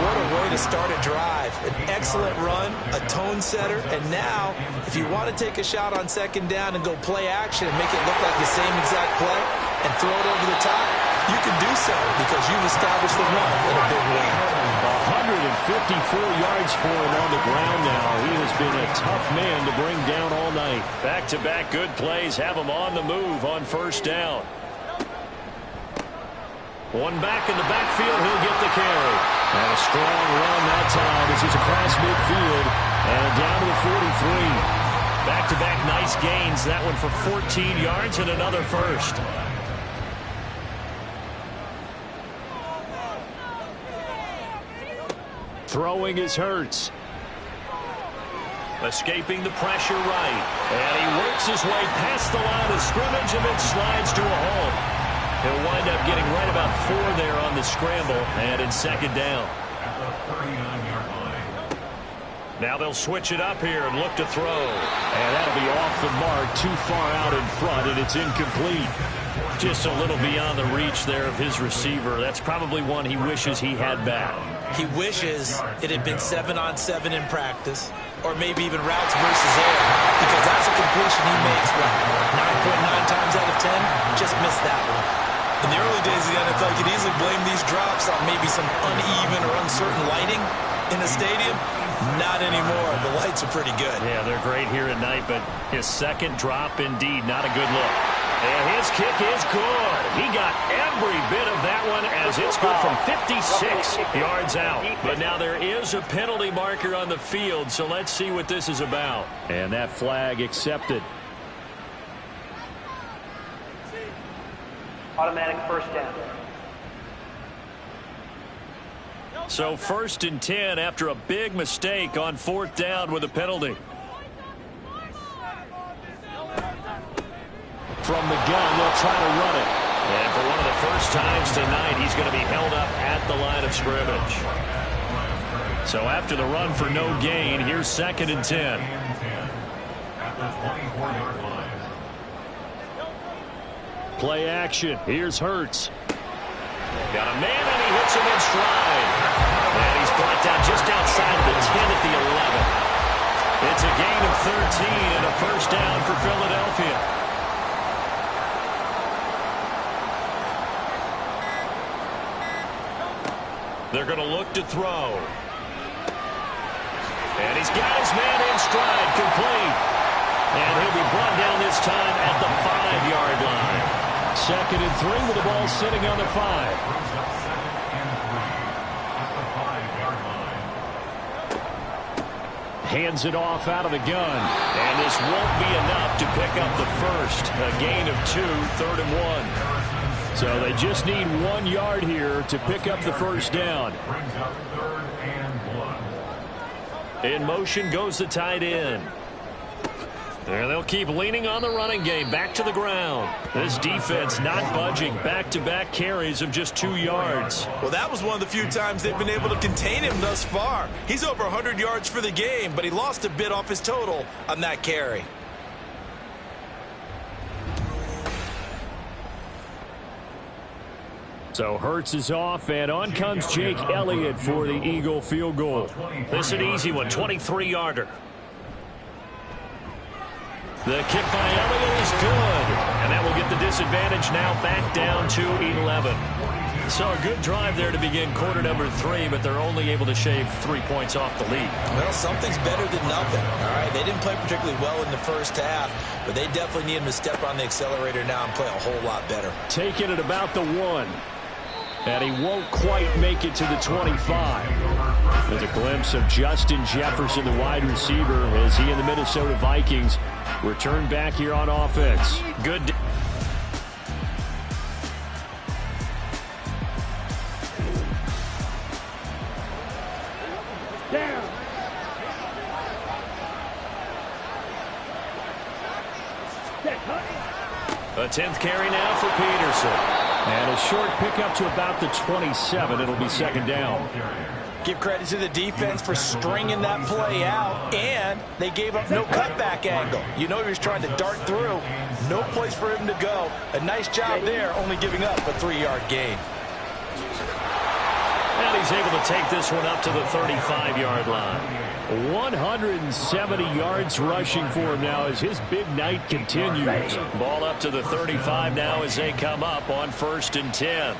What a way to start a drive. An excellent run, a tone setter, and now, if you want to take a shot on second down and go play action and make it look like the same exact play and throw it over the top, you can do so because you've established the run in a big way. 154 yards for him on the ground now. He has been a tough man to bring down all night. Back-to-back good plays have him on the move on first down. One back in the backfield, he'll get the carry. And a strong run that time as he's across midfield and down to the 43. Back-to-back nice gains. That one for 14 yards and another first. Throwing is Hurts. Escaping the pressure right. And he works his way past the line of scrimmage and then slides to a hole. He'll wind up getting right about 4 there on the scramble and in second down. At the 39-yard line. Now they'll switch it up here and look to throw. And that'll be off the mark, too far out in front, and it's incomplete. Just a little beyond the reach there of his receiver. That's probably one he wishes he had back. He wishes it had been 7-on-7 in practice, or maybe even routes versus air, because that's a completion he makes, 9.9 times out of 10, just missed that one. In the early days of the NFL, you could easily blame these drops on maybe some uneven or uncertain lighting in the stadium. Not anymore. The lights are pretty good. Yeah, they're great here at night, but his second drop, indeed, not a good look. And his kick is good. He got every bit of that one as it's good from 56 yards out. But now there is a penalty marker on the field, so let's see what this is about. And that flag accepted. Automatic first down. So 1st and 10 after a big mistake on 4th down with a penalty. From the gun, they'll try to run it. And for one of the first times tonight, he's going to be held up at the line of scrimmage. So after the run for no gain, here's 2nd and 10. At the 24-yard line. Play action. Here's Hurts. Got a man, and he hits him in stride. And he's brought down just outside of the 10 at the 11. It's a gain of 13 and a first down for Philadelphia. They're going to look to throw. And he's got his man in stride, complete. And he'll be brought down this time at the 5-yard line. 2nd and 3 with the ball sitting on the 5. Brings up 2nd and 3 at the 5-yard line. Hands it off out of the gun. And this won't be enough to pick up the first. A gain of 2, 3rd and 1. So they just need 1 yard here to pick up the first down. Brings up 3rd and 1. In motion goes the tight end. And they'll keep leaning on the running game. Back to the ground. This defense not budging. Back-to-back carries of just 2 yards. Well, that was one of the few times they've been able to contain him thus far. He's over 100 yards for the game, but he lost a bit off his total on that carry. So Hurts is off, and on comes Jake Elliott for the Eagle field goal. This is an easy one, 23-yarder. The kick by Elliott is good, and that will get the disadvantage now back down to 11. So a good drive there to begin quarter number 3, but they're only able to shave 3 points off the lead. Well, something's better than nothing. All right, they didn't play particularly well in the first half, but they definitely need him to step on the accelerator now and play a whole lot better. Taking it about the 1. And he won't quite make it to the 25. There's a glimpse of Justin Jefferson, the wide receiver, as he and the Minnesota Vikings return back here on offense. Good. Down. A 10th carry now for Peterson. And a short pickup to about the 27. It'll be second down. Give credit to the defense for stringing that play out, and they gave up no cutback angle. You know he was trying to dart through. No place for him to go. A nice job there, only giving up a 3-yard gain. And he's able to take this one up to the 35-yard line. 170 yards rushing for him now as his big night continues. Ball up to the 35 now as they come up on 1st and 10.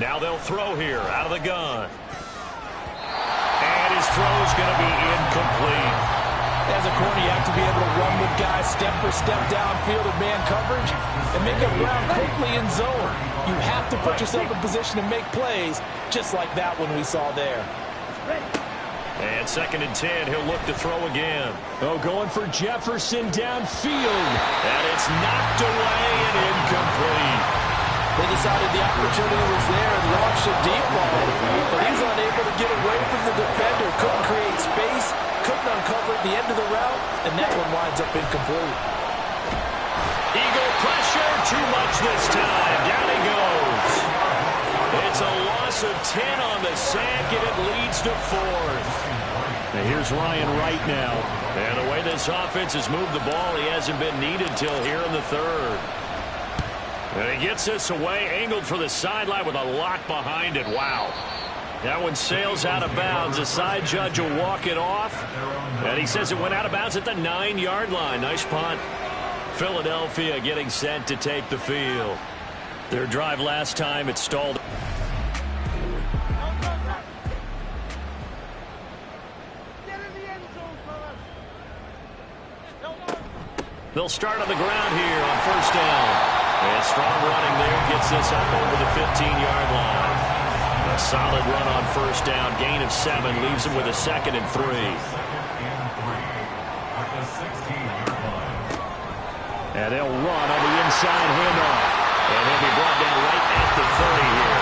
Now they'll throw here out of the gun. And his throw is going to be incomplete. As a corner, you have to be able to run with guys step for step downfield in man coverage and make up ground quickly in zone. You have to put yourself in position to make plays, just like that one we saw there. And 2nd and 10, he'll look to throw again. Oh, going for Jefferson downfield. And it's knocked away and incomplete. They decided the opportunity was there and launched a deep ball, but he's unable to get away from the defender. Couldn't create space, couldn't uncover at the end of the route, and that one winds up incomplete. Eagle pressure, too much this time. Down he goes. It's a loss of 10 on the sack, and it leads to 4th. And here's Ryan Wright now. And the way this offense has moved the ball, he hasn't been needed till here in the 3rd. And he gets this away, angled for the sideline with a lock behind it. Wow. That one sails out of bounds. The side judge will walk it off. And he says it went out of bounds at the 9-yard line. Nice punt. Philadelphia getting set to take the field. Their drive last time, it stalled. They'll start on the ground here on 1st down. And strong running there gets this up over the 15-yard line. A solid run on 1st down. Gain of 7 leaves him with a 2nd and 3. And they'll run on the inside handoff. And he'll be brought down right at the 30 here.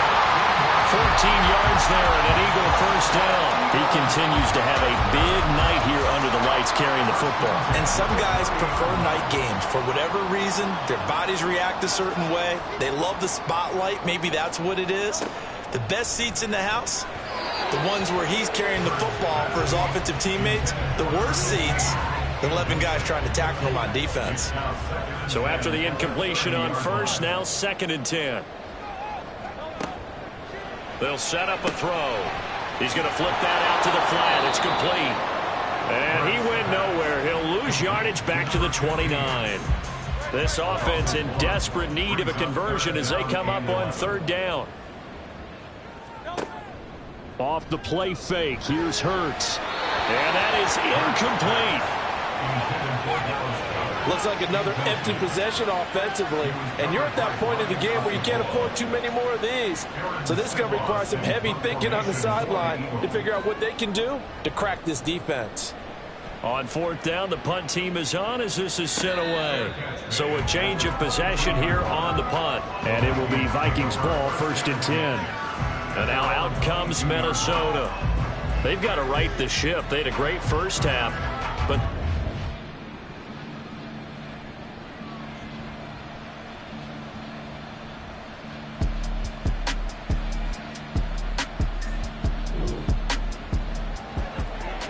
14 yards there and an Eagle 1st down. He continues to have a big night here under the lights carrying the football. And some guys prefer night games. For whatever reason, their bodies react a certain way. They love the spotlight. Maybe that's what it is. The best seats in the house, the ones where he's carrying the football for his offensive teammates. The worst seats, the 11 guys trying to tackle him on defense. So after the incompletion on 1st, now 2nd and 10. They'll set up a throw. He's going to flip that out to the flat. It's complete. And he went nowhere. He'll lose yardage back to the 29. This offense in desperate need of a conversion as they come up on 3rd down. Off the play fake. Here's Hurts. And that is incomplete. Looks like another empty possession offensively, and you're at that point in the game where you can't afford too many more of these. So this is going to require some heavy thinking on the sideline to figure out what they can do to crack this defense. On 4th down, the punt team is on as this is sent away. So a change of possession here on the punt. And it will be Vikings ball, 1st and 10. And now out comes Minnesota. They've got to right the ship. They had a great first half, but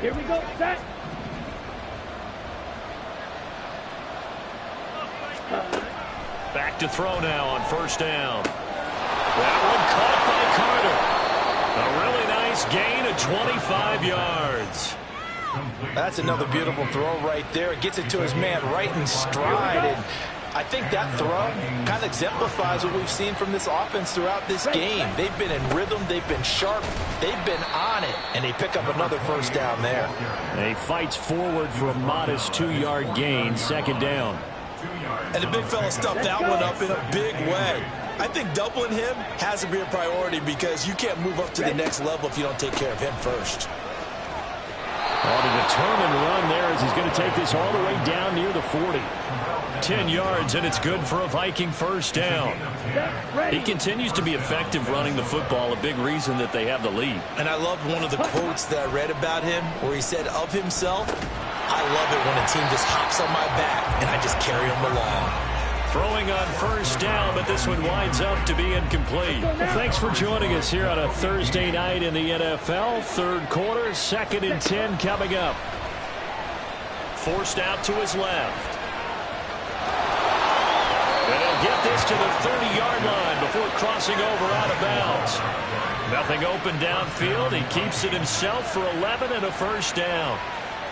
Here we go, set. back to throw now on first down. That one caught by Carter. A really nice gain of 25 yards. That's another beautiful throw right there. It gets it to his man right in stride. And I think that throw kind of exemplifies what we've seen from this offense throughout this game. They've been in rhythm. They've been sharp. They've been on it. And they pick up another first down there. He fights forward for a modest 2-yard gain, second down. And the big fella stuffed that one up in a big way. I think doubling him has to be a priority because you can't move up to the next level if you don't take care of him first. Well, the determined run there as he's going to take this all the way down near the 40. 10 yards, and it's good for a Viking first down. He continues to be effective running the football, a big reason that they have the lead. And I loved one of the quotes that I read about him where he said of himself, I love it when a team just hops on my back and I just carry them along. Throwing on first down, but this one winds up to be incomplete. Well, thanks for joining us here on a Thursday night in the NFL. Third quarter, 2nd and 10 coming up. Forced out to his left. And he'll get this to the 30-yard line before crossing over out of bounds. Nothing open downfield. He keeps it himself for 11 and a first down.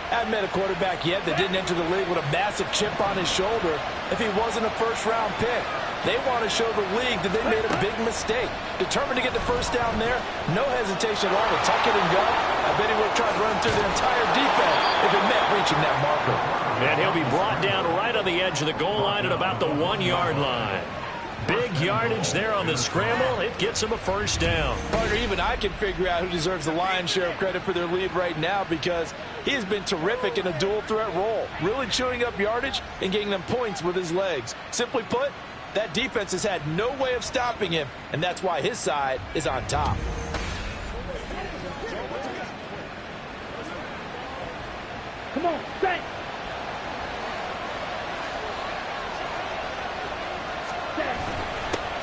I haven't met a quarterback yet that didn't enter the league with a massive chip on his shoulder if he wasn't a first-round pick. They want to show the league that they made a big mistake. Determined to get the first down there, no hesitation at all to tuck it and go. I bet he would have tried running through the entire defense if it meant reaching that marker. And he'll be brought down right on the edge of the goal line at about the 1-yard line. Big yardage there on the scramble. It gets him a first down. Partner, even I can figure out who deserves the lion's share of credit for their lead right now because he has been terrific in a dual threat role, really chewing up yardage and getting them points with his legs. Simply put, that defense has had no way of stopping him, and that's why his side is on top. Come on, set.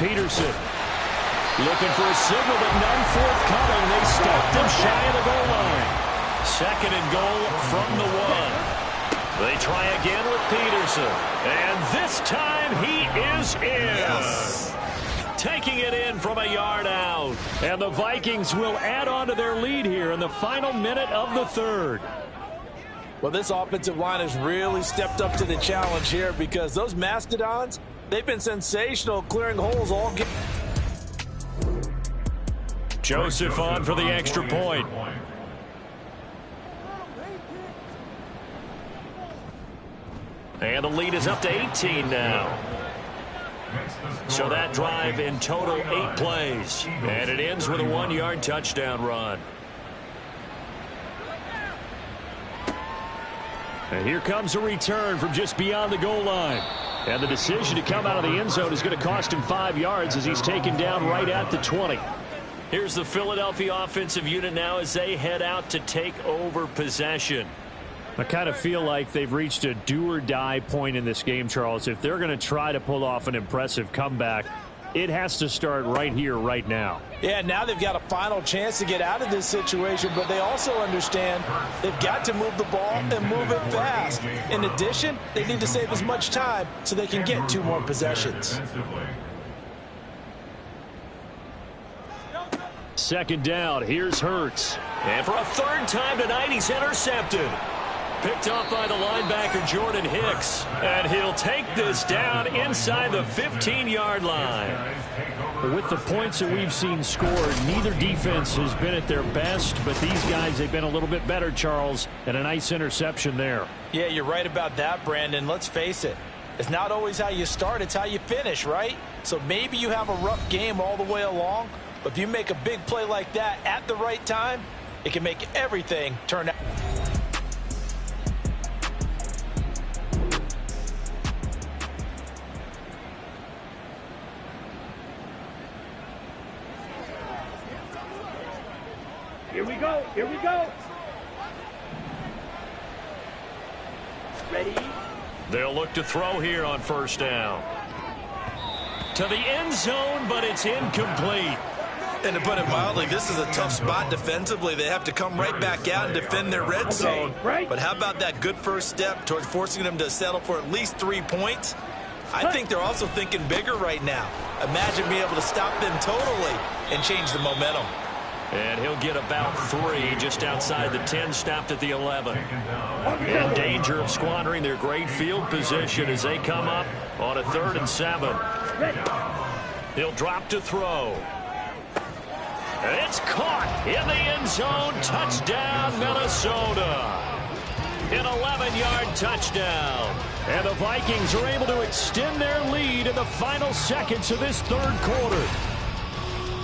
Peterson looking for a signal, but none forthcoming. They stopped him shy of the goal line. 2nd and goal from the 1. They try again with Peterson. And this time he is in. Yes. Taking it in from a yard out. And the Vikings will add on to their lead here in the final minute of the 3rd. Well, this offensive line has really stepped up to the challenge here because those Mastodons, they've been sensational clearing holes all game. Joseph on for the extra point. And the lead is up to 18 now. So that drive in total 8 plays. And it ends with a 1-yard touchdown run. And here comes a return from just beyond the goal line. And the decision to come out of the end zone is going to cost him 5 yards as he's taken down right at the 20. Here's the Philadelphia offensive unit now as they head out to take over possession. I kind of feel like they've reached a do-or-die point in this game, Charles. If they're going to try to pull off an impressive comeback, it has to start right here, right now. Yeah, now they've got a final chance to get out of this situation, but they also understand they've got to move the ball and move it fast. In addition, they need to save as much time so they can get 2 more possessions. 2nd down, here's Hurts. And for a 3rd time tonight, he's intercepted. Picked off by the linebacker, Jordan Hicks. And he'll take this down inside the 15-yard line. With the points that we've seen scored, neither defense has been at their best, but these guys, they've been a little bit better, Charles, and a nice interception there. Yeah, you're right about that, Brandon. Let's face it. It's not always how you start, it's how you finish, right? So maybe you have a rough game all the way along, but if you make a big play like that at the right time, it can make everything turn out. Here we go. Here we go. Ready? They'll look to throw here on first down. To the end zone, but it's incomplete. And to put it mildly, this is a tough spot defensively. They have to come right back out and defend their red zone. right. But how about that good first step towards forcing them to settle for at least 3 points? I think they're also thinking bigger right now. Imagine being able to stop them totally and change the momentum. And he'll get about 3 just outside the 10, stopped at the 11. In danger of squandering their great field position as they come up on a 3rd and 7. He'll drop to throw. It's caught in the end zone. Touchdown, Minnesota. An 11-yard touchdown. And the Vikings are able to extend their lead in the final seconds of this 3rd quarter.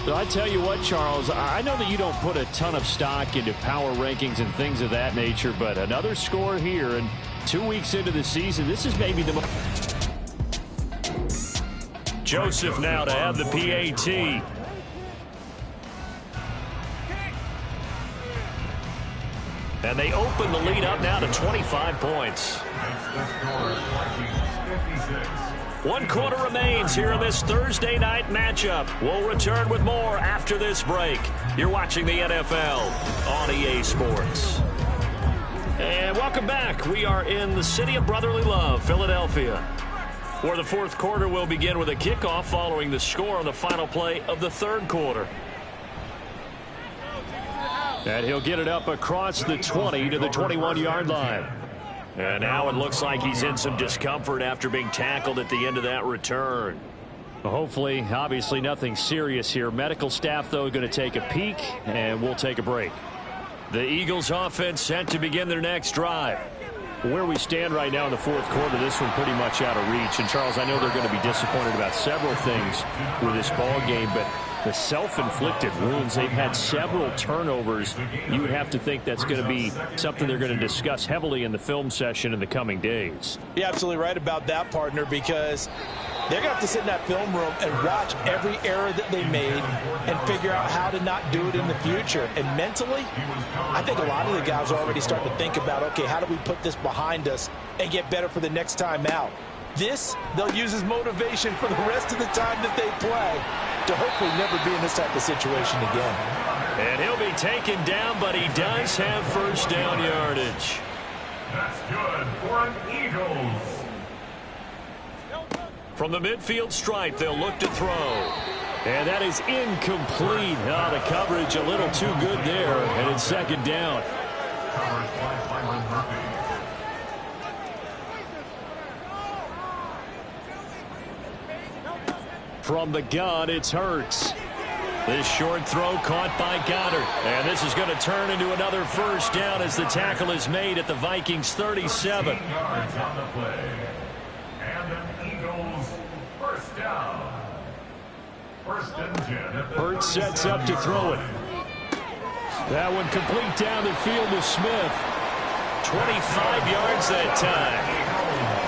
But I tell you what, Charles, I know that you don't put a ton of stock into power rankings and things of that nature, but another score here, and 2 weeks into the season, this is maybe the most. Joseph now to have the PAT. And they open the lead up now to 25 points. 1 quarter remains here in this Thursday night matchup. We'll return with more after this break. You're watching the NFL on EA Sports. And welcome back. We are in the city of brotherly love, Philadelphia, where the 4th quarter will begin with a kickoff following the score on the final play of the 3rd quarter. And he'll get it up across the 20 to the 21-yard line. And now it looks like he's in some discomfort after being tackled at the end of that return. Well, hopefully, obviously nothing serious here. Medical staff, though, going to take a peek, and we'll take a break. The Eagles offense set to begin their next drive. Where we stand right now in the 4th quarter, this one pretty much out of reach. And, Charles, I know they're going to be disappointed about several things with this ball game, but the self-inflicted wounds, they've had several turnovers. You would have to think that's going to be something they're going to discuss heavily in the film session in the coming days. You're absolutely right about that, partner, because they're going to have to sit in that film room and watch every error that they made and figure out how to not do it in the future. And mentally, I think a lot of the guys are already starting to think about, okay, how do we put this behind us and get better for the next time out? This, they'll use as motivation for the rest of the time that they play to hopefully never be in this type of situation again. And he'll be taken down, but he does have first down yardage. That's good for an Eagles. From the midfield stripe, they'll look to throw. And that is incomplete. Oh, the coverage a little too good there, and it's 2nd down. Covered by Byron Murphy. From the gun, it's Hurts. This short throw caught by Goddard. And this is going to turn into another first down as the tackle is made at the Vikings 37. 15 yards on the play. And an Eagles first down. 1st and 10 at the Hurts sets up to throw it. That one complete down the field to Smith. 25 yards that time.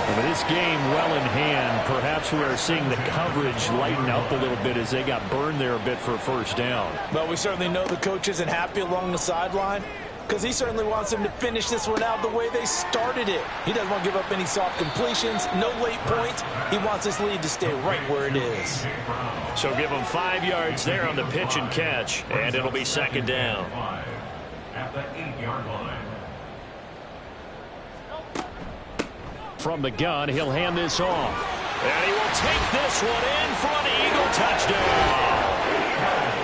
But this game well in hand. Perhaps we are seeing the coverage lighten up a little bit as they got burned there a bit for a first down. Well, we certainly know the coach isn't happy along the sideline because he certainly wants them to finish this one out the way they started it. He doesn't want to give up any soft completions, no late points. He wants this lead to stay right where it is. So give him 5 yards there on the pitch and catch, and it'll be 2nd down. at the 8-yard line. From the gun, he'll hand this off. And he will take this one in for an Eagle touchdown.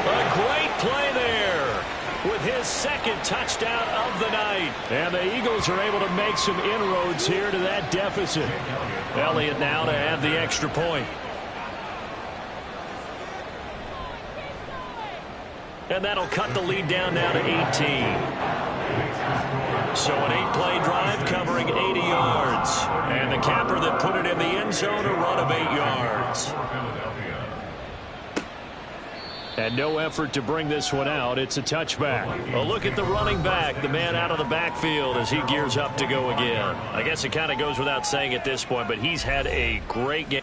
A great play there with his 2nd touchdown of the night. And the Eagles are able to make some inroads here to that deficit. Elliott now to have the extra point. And that'll cut the lead down now to 18. So an 8-play drive covering 80 yards. And the capper that put it in the end zone, a run of 8 yards. And no effort to bring this one out. It's a touchback. Well, look at the running back, the man out of the backfield as he gears up to go again. I guess it kind of goes without saying at this point, but he's had a great game.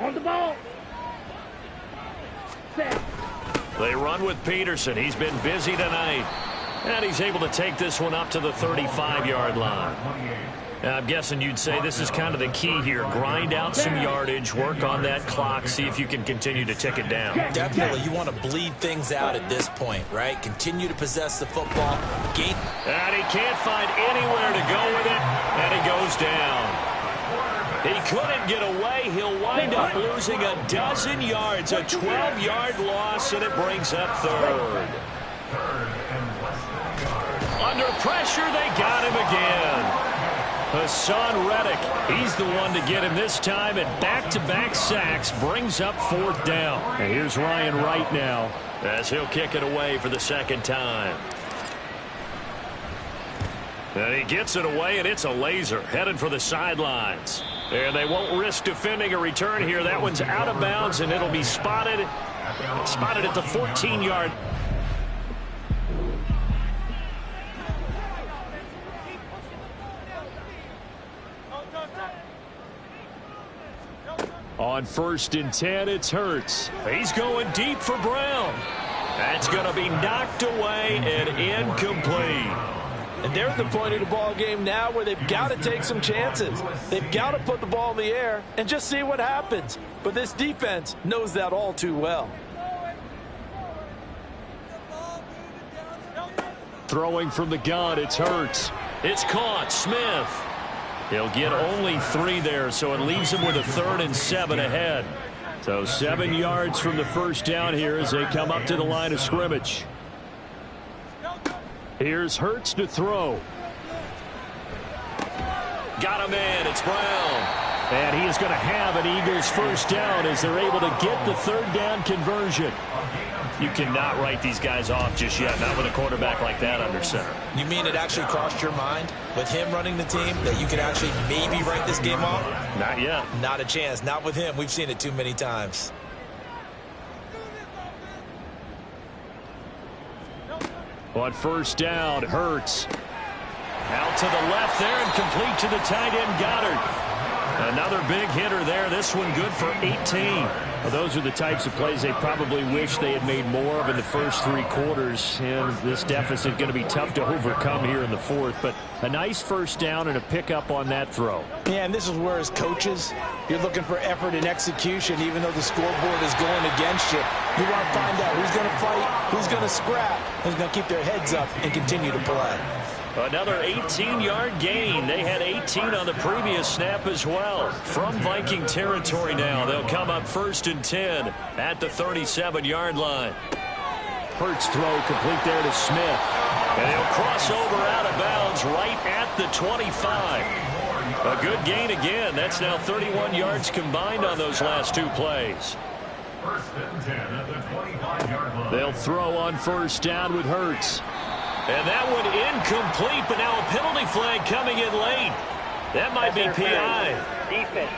On the ball. Set. They run with Peterson. He's been busy tonight. And he's able to take this one up to the 35-yard line. I'm guessing you'd say this is kind of the key here. Grind out some yardage, work on that clock, see if you can continue to tick it down. Definitely. You want to bleed things out at this point, right? Continue to possess the football. Gain. And he can't find anywhere to go with it, and he goes down. He couldn't get away. He'll wind up losing a dozen yards, a 12-yard loss, and it brings up third. Under pressure, they got him again. Hassan Reddick, he's the one to get him this time, and back-to-back sacks brings up fourth down. And here's Ryan Wright now as he'll kick it away for the second time. And he gets it away, and it's a laser headed for the sidelines. And they won't risk defending a return here. That one's out of bounds, and it'll be spotted at the 14-yard. On 1st and 10, it's Hurts. He's going deep for Brown. That's going to be knocked away and incomplete. And they're at the point of the ball game now where they've got to take some chances. They've got to put the ball in the air and just see what happens. But this defense knows that all too well. Throwing from the gun, it's Hurts. It's caught. Smith. He'll get only 3 there, so it leaves him with a 3rd and 7 ahead. So 7 yards from the first down here as they come up to the line of scrimmage. Here's Hurts to throw. Got him in. It's Brown. And he is going to have an Eagles first down as they're able to get the 3rd down conversion. You cannot write these guys off just yet, not with a quarterback like that under center. You mean it actually crossed your mind with him running the team that you could actually maybe write this game off? Not yet. Not a chance. Not with him. We've seen it too many times. On first down, Hurts. Out to the left there and complete to the tight end Goddard. Another big hitter there. This one good for 18. Well, those are the types of plays they probably wish they had made more of in the first 3 quarters. And this deficit going to be tough to overcome here in the 4th. But a nice first down and a pickup on that throw. Yeah, and this is where as coaches, you're looking for effort and execution, even though the scoreboard is going against you. You want to find out who's going to fight, who's going to scrap, who's going to keep their heads up and continue to play. Another 18-yard gain. They had 18 on the previous snap as well. From Viking territory now, they'll come up 1st and 10 at the 37-yard line. Hurts throw complete there to Smith. And he'll cross over out of bounds right at the 25. A good gain again. That's now 31 yards combined on those last 2 plays. 1st and 10 at the 25-yard line. They'll throw on first down with Hurts. And that one incomplete, but now a penalty flag coming in late. That might be PI. Defense.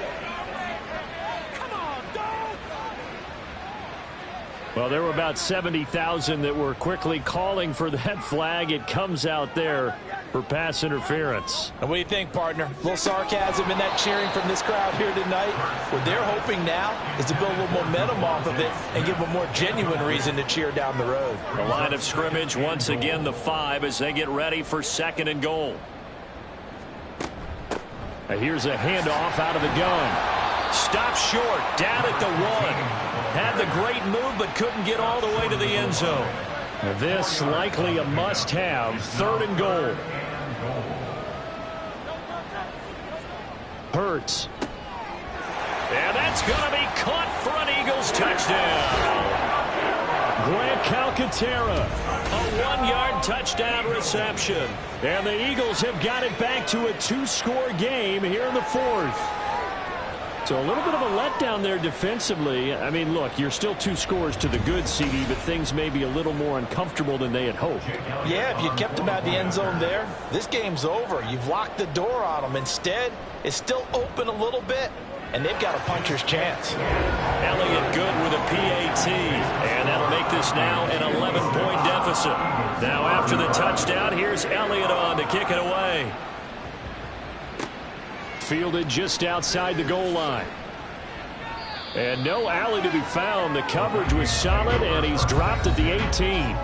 Well, there were about 70,000 that were quickly calling for that flag. It comes out there for pass interference. And what do you think, partner? A little sarcasm in that cheering from this crowd here tonight. What they're hoping now is to build a little momentum off of it and give them a more genuine reason to cheer down the road. The line of scrimmage once again the 5 as they get ready for 2nd and goal. Now here's a handoff out of the gun. Stop short, down at the 1. Had the great move, but couldn't get all the way to the end zone. Now this likely a must-have, 3rd and goal. Hurts. And that's going to be caught for an Eagles touchdown. Grant Calcaterra. A 1-yard touchdown reception. And the Eagles have got it back to a 2-score game here in the 4th. So a little bit of a letdown there defensively. I mean, look, you're still 2 scores to the good, CD, but things may be a little more uncomfortable than they had hoped. Yeah, if you kept them out of the end zone there, this game's over. You've locked the door on them. Instead, it's still open a little bit, and they've got a puncher's chance. Elliott good with a PAT, and that'll make this now an 11-point deficit. Now after the touchdown, here's Elliott on to kick it away. Fielded just outside the goal line. And no alley to be found. The coverage was solid, and he's dropped at the 18.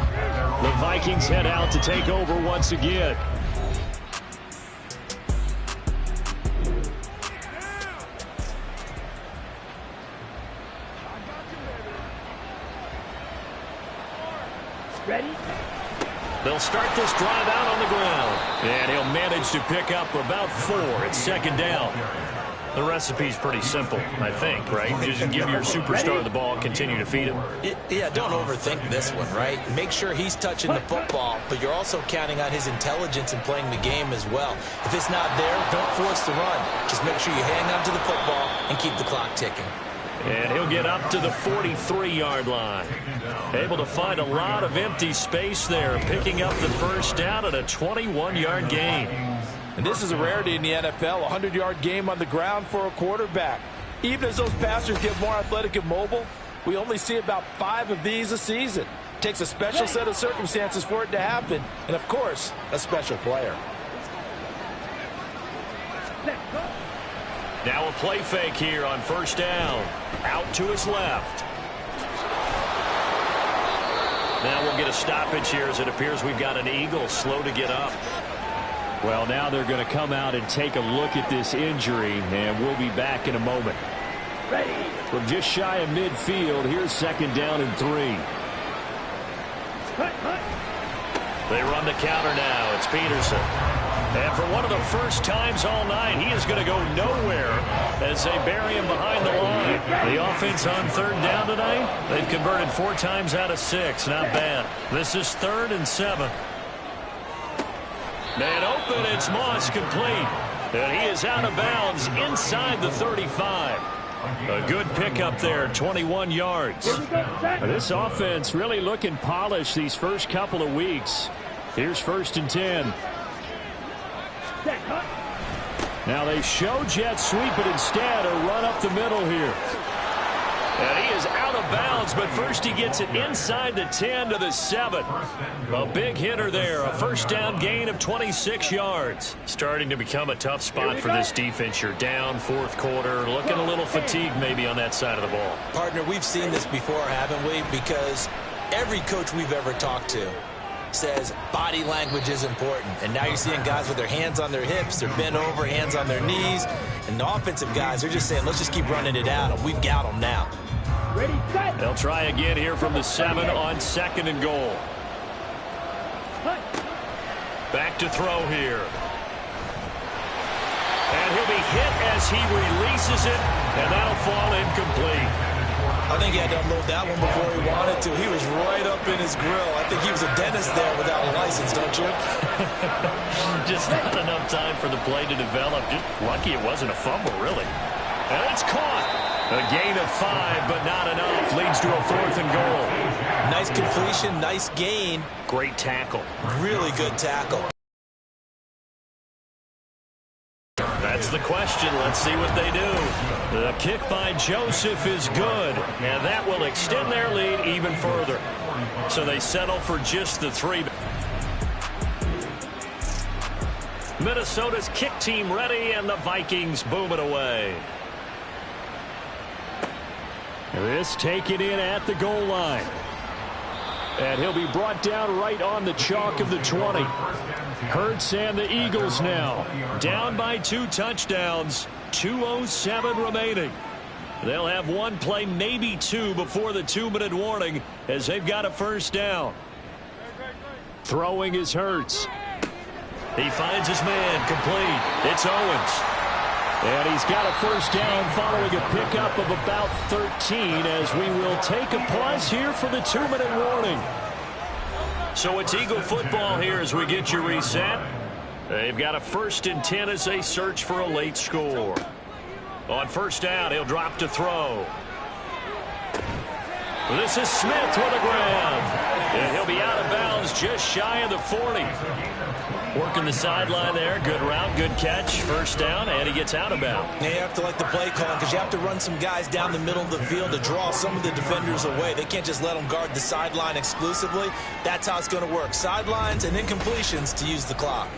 The Vikings head out to take over once again. Ready? They'll start this drive out on the ground. And he'll manage to pick up about 4. It's second down. The recipe's pretty simple, I think, right? Just give your superstar the ball, continue to feed him. Yeah, don't overthink this one, right? Make sure he's touching the football, but you're also counting on his intelligence in playing the game as well. If it's not there, don't force the run. Just make sure you hang on to the football and keep the clock ticking. And he'll get up to the 43-yard line. Able to find a lot of empty space there, picking up the first down at a 21-yard gain. And this is a rarity in the NFL, a 100-yard game on the ground for a quarterback. Even as those passers get more athletic and mobile, we only see about 5 of these a season. It takes a special set of circumstances for it to happen, and of course, a special player. Now a play fake here on first down. Out to his left. Now we'll get a stoppage here as it appears we've got an Eagle slow to get up. Well, now they're going to come out and take a look at this injury, and we'll be back in a moment. Ready? From just shy of midfield, here's second down and 3. They run the counter now. It's Peterson. And for one of the first times all night, he is going to go nowhere as they bury him behind the line. The offense on third down tonight, they've converted 4 times out of 6. Not bad. This is 3rd and 7. Man open, it's Moss complete. And he is out of bounds inside the 35. A good pickup there, 21 yards. This offense really looking polished these first couple of weeks. Here's 1st and 10. Now they show jet sweep, but instead a run up the middle here. And he is out of bounds, but first he gets it inside the 10 to the 7. A big hitter there, a first down gain of 26 yards. Starting to become a tough spot for this defense. You're down 4th quarter, looking a little fatigued maybe on that side of the ball. Partner, we've seen this before, haven't we? Because every coach we've ever talked to says body language is important. And now you're seeing guys with their hands on their hips, they're bent over, hands on their knees. And the offensive guys are just saying, let's just keep running it out. And we've got them now. Ready, set. They'll try again here from the 7 on 2nd and goal. Back to throw here. And he'll be hit as he releases it, and that'll fall incomplete. I think he had to unload that one before he wanted to. He was right up in his grill. I think he was a dentist there without a license, don't you? Just not enough time for the play to develop. Just lucky it wasn't a fumble, really. And it's caught. A gain of 5, but not enough. Leads to a 4th and goal. Nice completion, nice gain. Great tackle. Really good tackle. That's the question. Let's see what they do. The kick by Joseph is good, and that will extend their lead even further. So they settle for just the 3. Minnesota's kick team ready, and the Vikings boom it away. This taken in at the goal line. And he'll be brought down right on the chalk of the 20. Hurts and the Eagles now down by 2 touchdowns. 2:07 remaining. They'll have 1 play, maybe 2, before the 2-minute warning as they've got a first down. Throwing is Hurts. He finds his man complete. It's Owens. And he's got a first down following a pickup of about 13 as we will take a pause here for the 2-minute warning. So it's Eagle football here as we get you reset. They've got a 1st and 10 as they search for a late score. On first down, he'll drop to throw. This is Smith with a grab. And he'll be out of bounds just shy of the 40. Working the sideline there. Good route, good catch. First down, and he gets out of bounds. Yeah, you have to like the play calling because you have to run some guys down the middle of the field to draw some of the defenders away. They can't just let them guard the sideline exclusively. That's how it's going to work. Sidelines and incompletions to use the clock.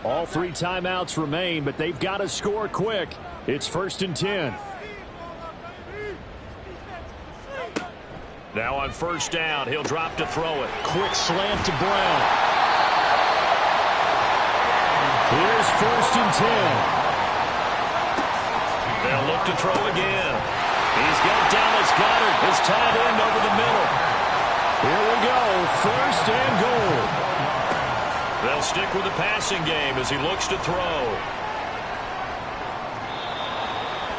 All 3 timeouts remain, but they've got to score quick. It's 1st and 10. Now on first down, he'll drop to throw it. Quick slant to Brown. Here's 1st and 10. They'll look to throw again. He's got Dallas Goedert, his tight end, over the middle. Here we go, 1st and goal. They'll stick with the passing game as he looks to throw.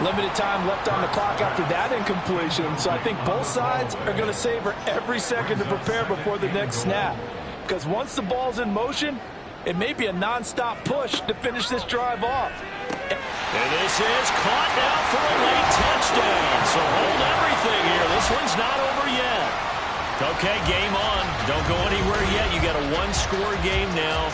Limited time left on the clock after that incompletion, so I think both sides are going to savor every second to prepare before the next snap. Because once the ball's in motion, it may be a nonstop push to finish this drive off. And this is caught now for a late touchdown. So hold everything here. This one's not over yet. Okay, game on. Don't go anywhere yet. You got a one-score game now.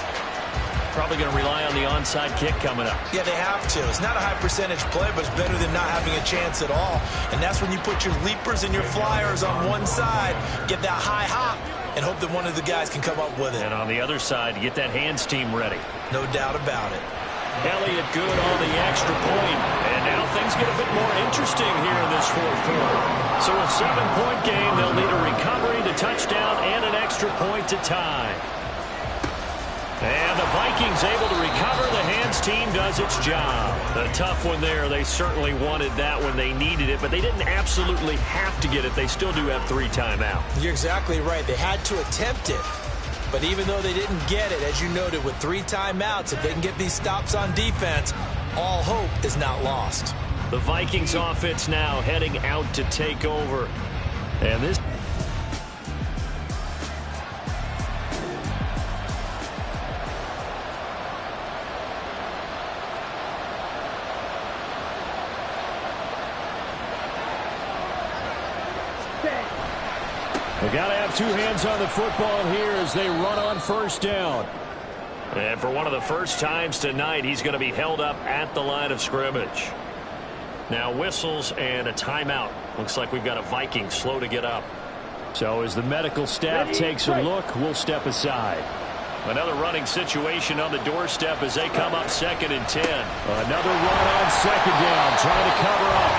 Probably going to rely on the onside kick coming up. Yeah, they have to. It's not a high percentage play, but it's better than not having a chance at all. And that's when you put your leapers and your flyers on one side, get that high hop, and hope that one of the guys can come up with it. And on the other side, get that hands team ready. No doubt about it. Elliott good on the extra point. And now things get a bit more interesting here in this fourth quarter. So a 7-point game, they'll need a recovery, the touchdown, and an extra point to tie. And the Vikings able to recover. The hands team does its job. A tough one there. They certainly wanted that when they needed it, but they didn't absolutely have to get it. They still do have 3 timeouts. You're exactly right. They had to attempt it. But even though they didn't get it, as you noted, with 3 timeouts, if they can get these stops on defense, all hope is not lost. The Vikings offense now heading out to take over. And this... They got to have 2 hands on the football here as they run on first down. And for one of the first times tonight, he's going to be held up at the line of scrimmage. Now whistles and a timeout. Looks like we've got a Viking slow to get up. So as the medical staff takes a look, we'll step aside. Another running situation on the doorstep as they come up 2nd and 10. Another run on 2nd down, trying to cover up.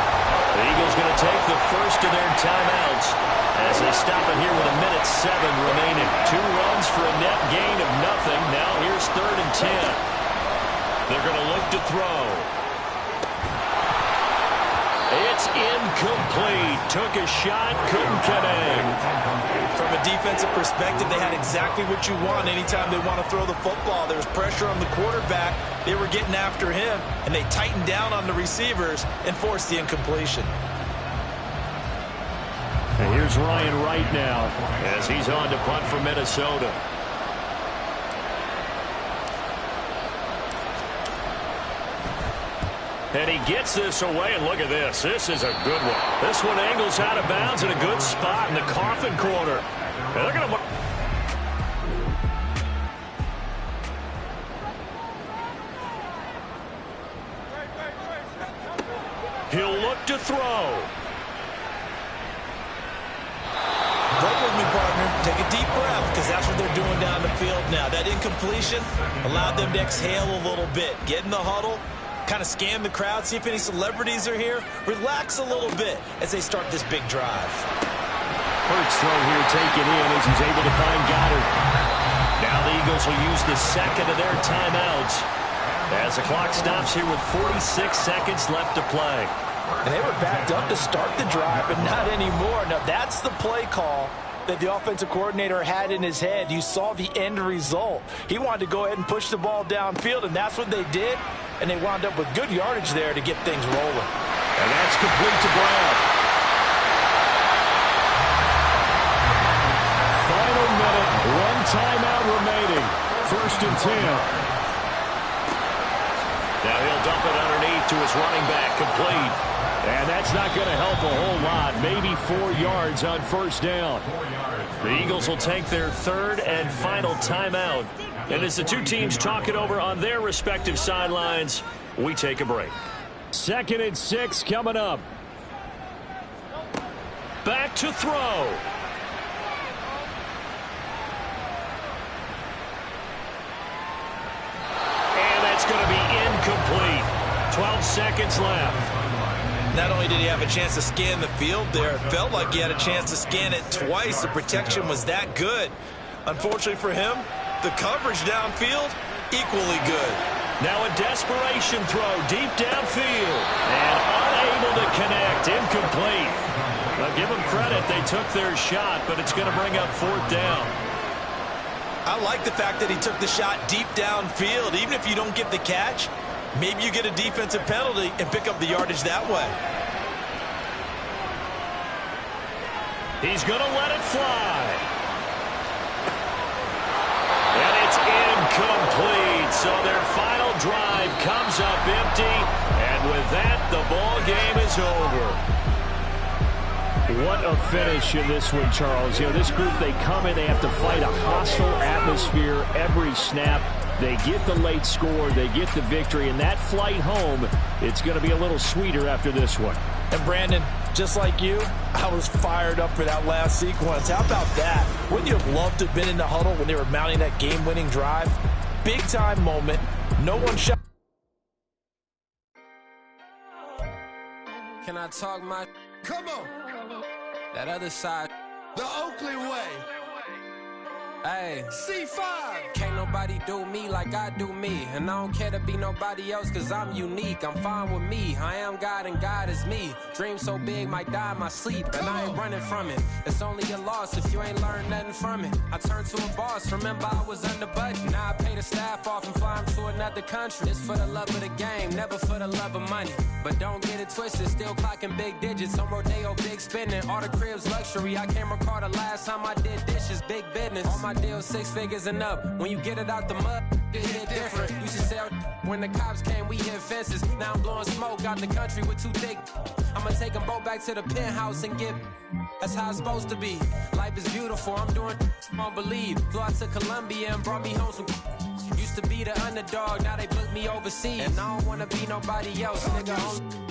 The Eagles going to take the first of their timeouts as they stop it here with 1:07 remaining. 2 runs for a net gain of nothing. Now here's 3rd and 10. They're going to look to throw. It's incomplete. Took a shot, couldn't connect. From a defensive perspective, they had exactly what you want anytime they want to throw the football. There was pressure on the quarterback. They were getting after him, and they tightened down on the receivers and forced the incompletion. And here's Ryan Wright now as he's on to punt for Minnesota. And he gets this away, and look at this. This is a good one. This one angles out of bounds in a good spot in the coffin corner. And they're going to... He'll look to throw. Right with me, partner. Take a deep breath, because that's what they're doing down the field now. That incompletion allowed them to exhale a little bit. Get in the huddle, kind of scan the crowd, see if any celebrities are here. Relax a little bit as they start this big drive. Hurts throw here taken in as he's able to find Goddard. Now the Eagles will use the second of their timeouts as the clock stops here with 46 seconds left to play. And they were backed up to start the drive, but not anymore. Now, that's the play call that the offensive coordinator had in his head. You saw the end result. He wanted to go ahead and push the ball downfield, and that's what they did. And they wound up with good yardage there to get things rolling. And that's complete to Brown. Final minute, 1 timeout remaining. 1st and 10. Now he'll dump it underneath to his running back, complete. And that's not going to help a whole lot. Maybe 4 yards on first down. The Eagles will take their 3rd and final timeout. And as the 2 teams talk it over on their respective sidelines, we take a break. 2nd and 6 coming up. Back to throw. And that's going to be incomplete. 12 seconds left. Not only did he have a chance to scan the field there, it felt like he had a chance to scan it twice. The protection was that good. Unfortunately for him, the coverage downfield, equally good. Now a desperation throw deep downfield. And unable to connect. Incomplete. Well, give them credit. They took their shot, but it's going to bring up 4th down. I like the fact that he took the shot deep downfield. Even if you don't get the catch, maybe you get a defensive penalty and pick up the yardage that way. He's going to let it fly. And it's incomplete. So their final drive comes up empty. And with that, the ball game is over. What a finish in this one, Charles. You know, this group, they come in, they have to fight a hostile atmosphere every snap. They get the late score, they get the victory, and that flight home, it's going to be a little sweeter after this one. And Brandon, just like you, I was fired up for that last sequence. How about that? Wouldn't you have loved to have been in the huddle when they were mounting that game-winning drive? Big-time moment. No one shot. Can I talk my... Come on. That other side. The Oakley way. Hey. C5. Can't nobody do me like I do me. And I don't care to be nobody else cause I'm unique. I'm fine with me. I am God and God is me. Dream so big might die in my sleep. And I ain't running from it. It's only a loss if you ain't learned nothing from it. I turned to a boss. Remember I was under budget. Now I pay the staff off and fly them to another country. It's for the love of the game, never for the love of money. But don't get it twisted. Still clocking big digits. On Rodeo, big spending. All the cribs luxury. I can't recall the last time I did dishes. Big business. All my deals 6 figures and up. When you get it out the mud, it hit different. Used to sell when the cops came, we hit fences. Now I'm blowing smoke out the country with 2 thick. I'ma take them both back to the penthouse and get. That's how it's supposed to be. Life is beautiful. I'm doing won't believe. Flew out to Colombia and brought me home some. Used to be the underdog, now they book me overseas. And I don't wanna be nobody else, nigga.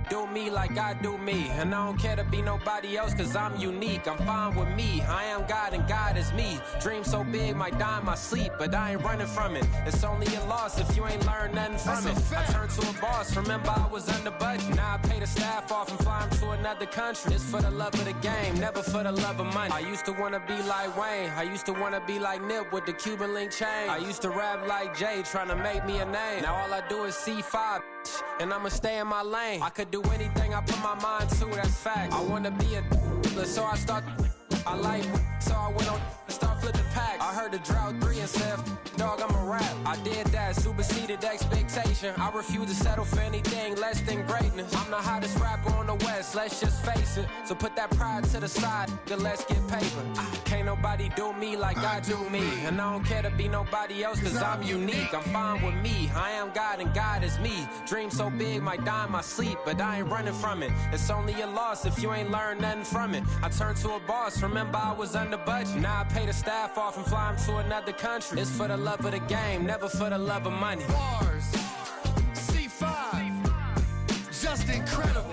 Do me like I do me. And I don't care to be nobody else cause I'm unique. I'm fine with me. I am God and God is me. Dream so big might die in my sleep, but I ain't running from it. It's only a loss if you ain't learned nothing from it. I turned to a boss. Remember I was under budget. Now I pay the staff off and fly them to another country. It's for the love of the game, never for the love of money. I used to wanna be like Wayne. I used to wanna be like Nip with the Cuban link chain. I used to rap like Jay trying to make me a name. Now all I do is C5 and I'ma stay in my lane. I could do anything I put my mind to, that's fact. I wanna be a so I start. I like so I went on and start flipping packs. I heard the drought 3 and said, dog, I'm a rap. I did that, superseded expectation. I refuse to settle for anything less than greatness. I'm the hottest rapper on the West, let's just face it. So put that pride to the side, then let's get paper. Can't nobody do me like I do me. And I don't care to be nobody else cause I'm unique. I'm fine with me. I am God and God is me. Dream so big might die in my sleep, but I ain't running from it. It's only a loss if you ain't learned nothing from it. I turned to a boss. Remember I was under budget. Now I pay the staff off and fly them to another country. It's for the love of the game, never for the love of money. Bars. C5. Just incredible.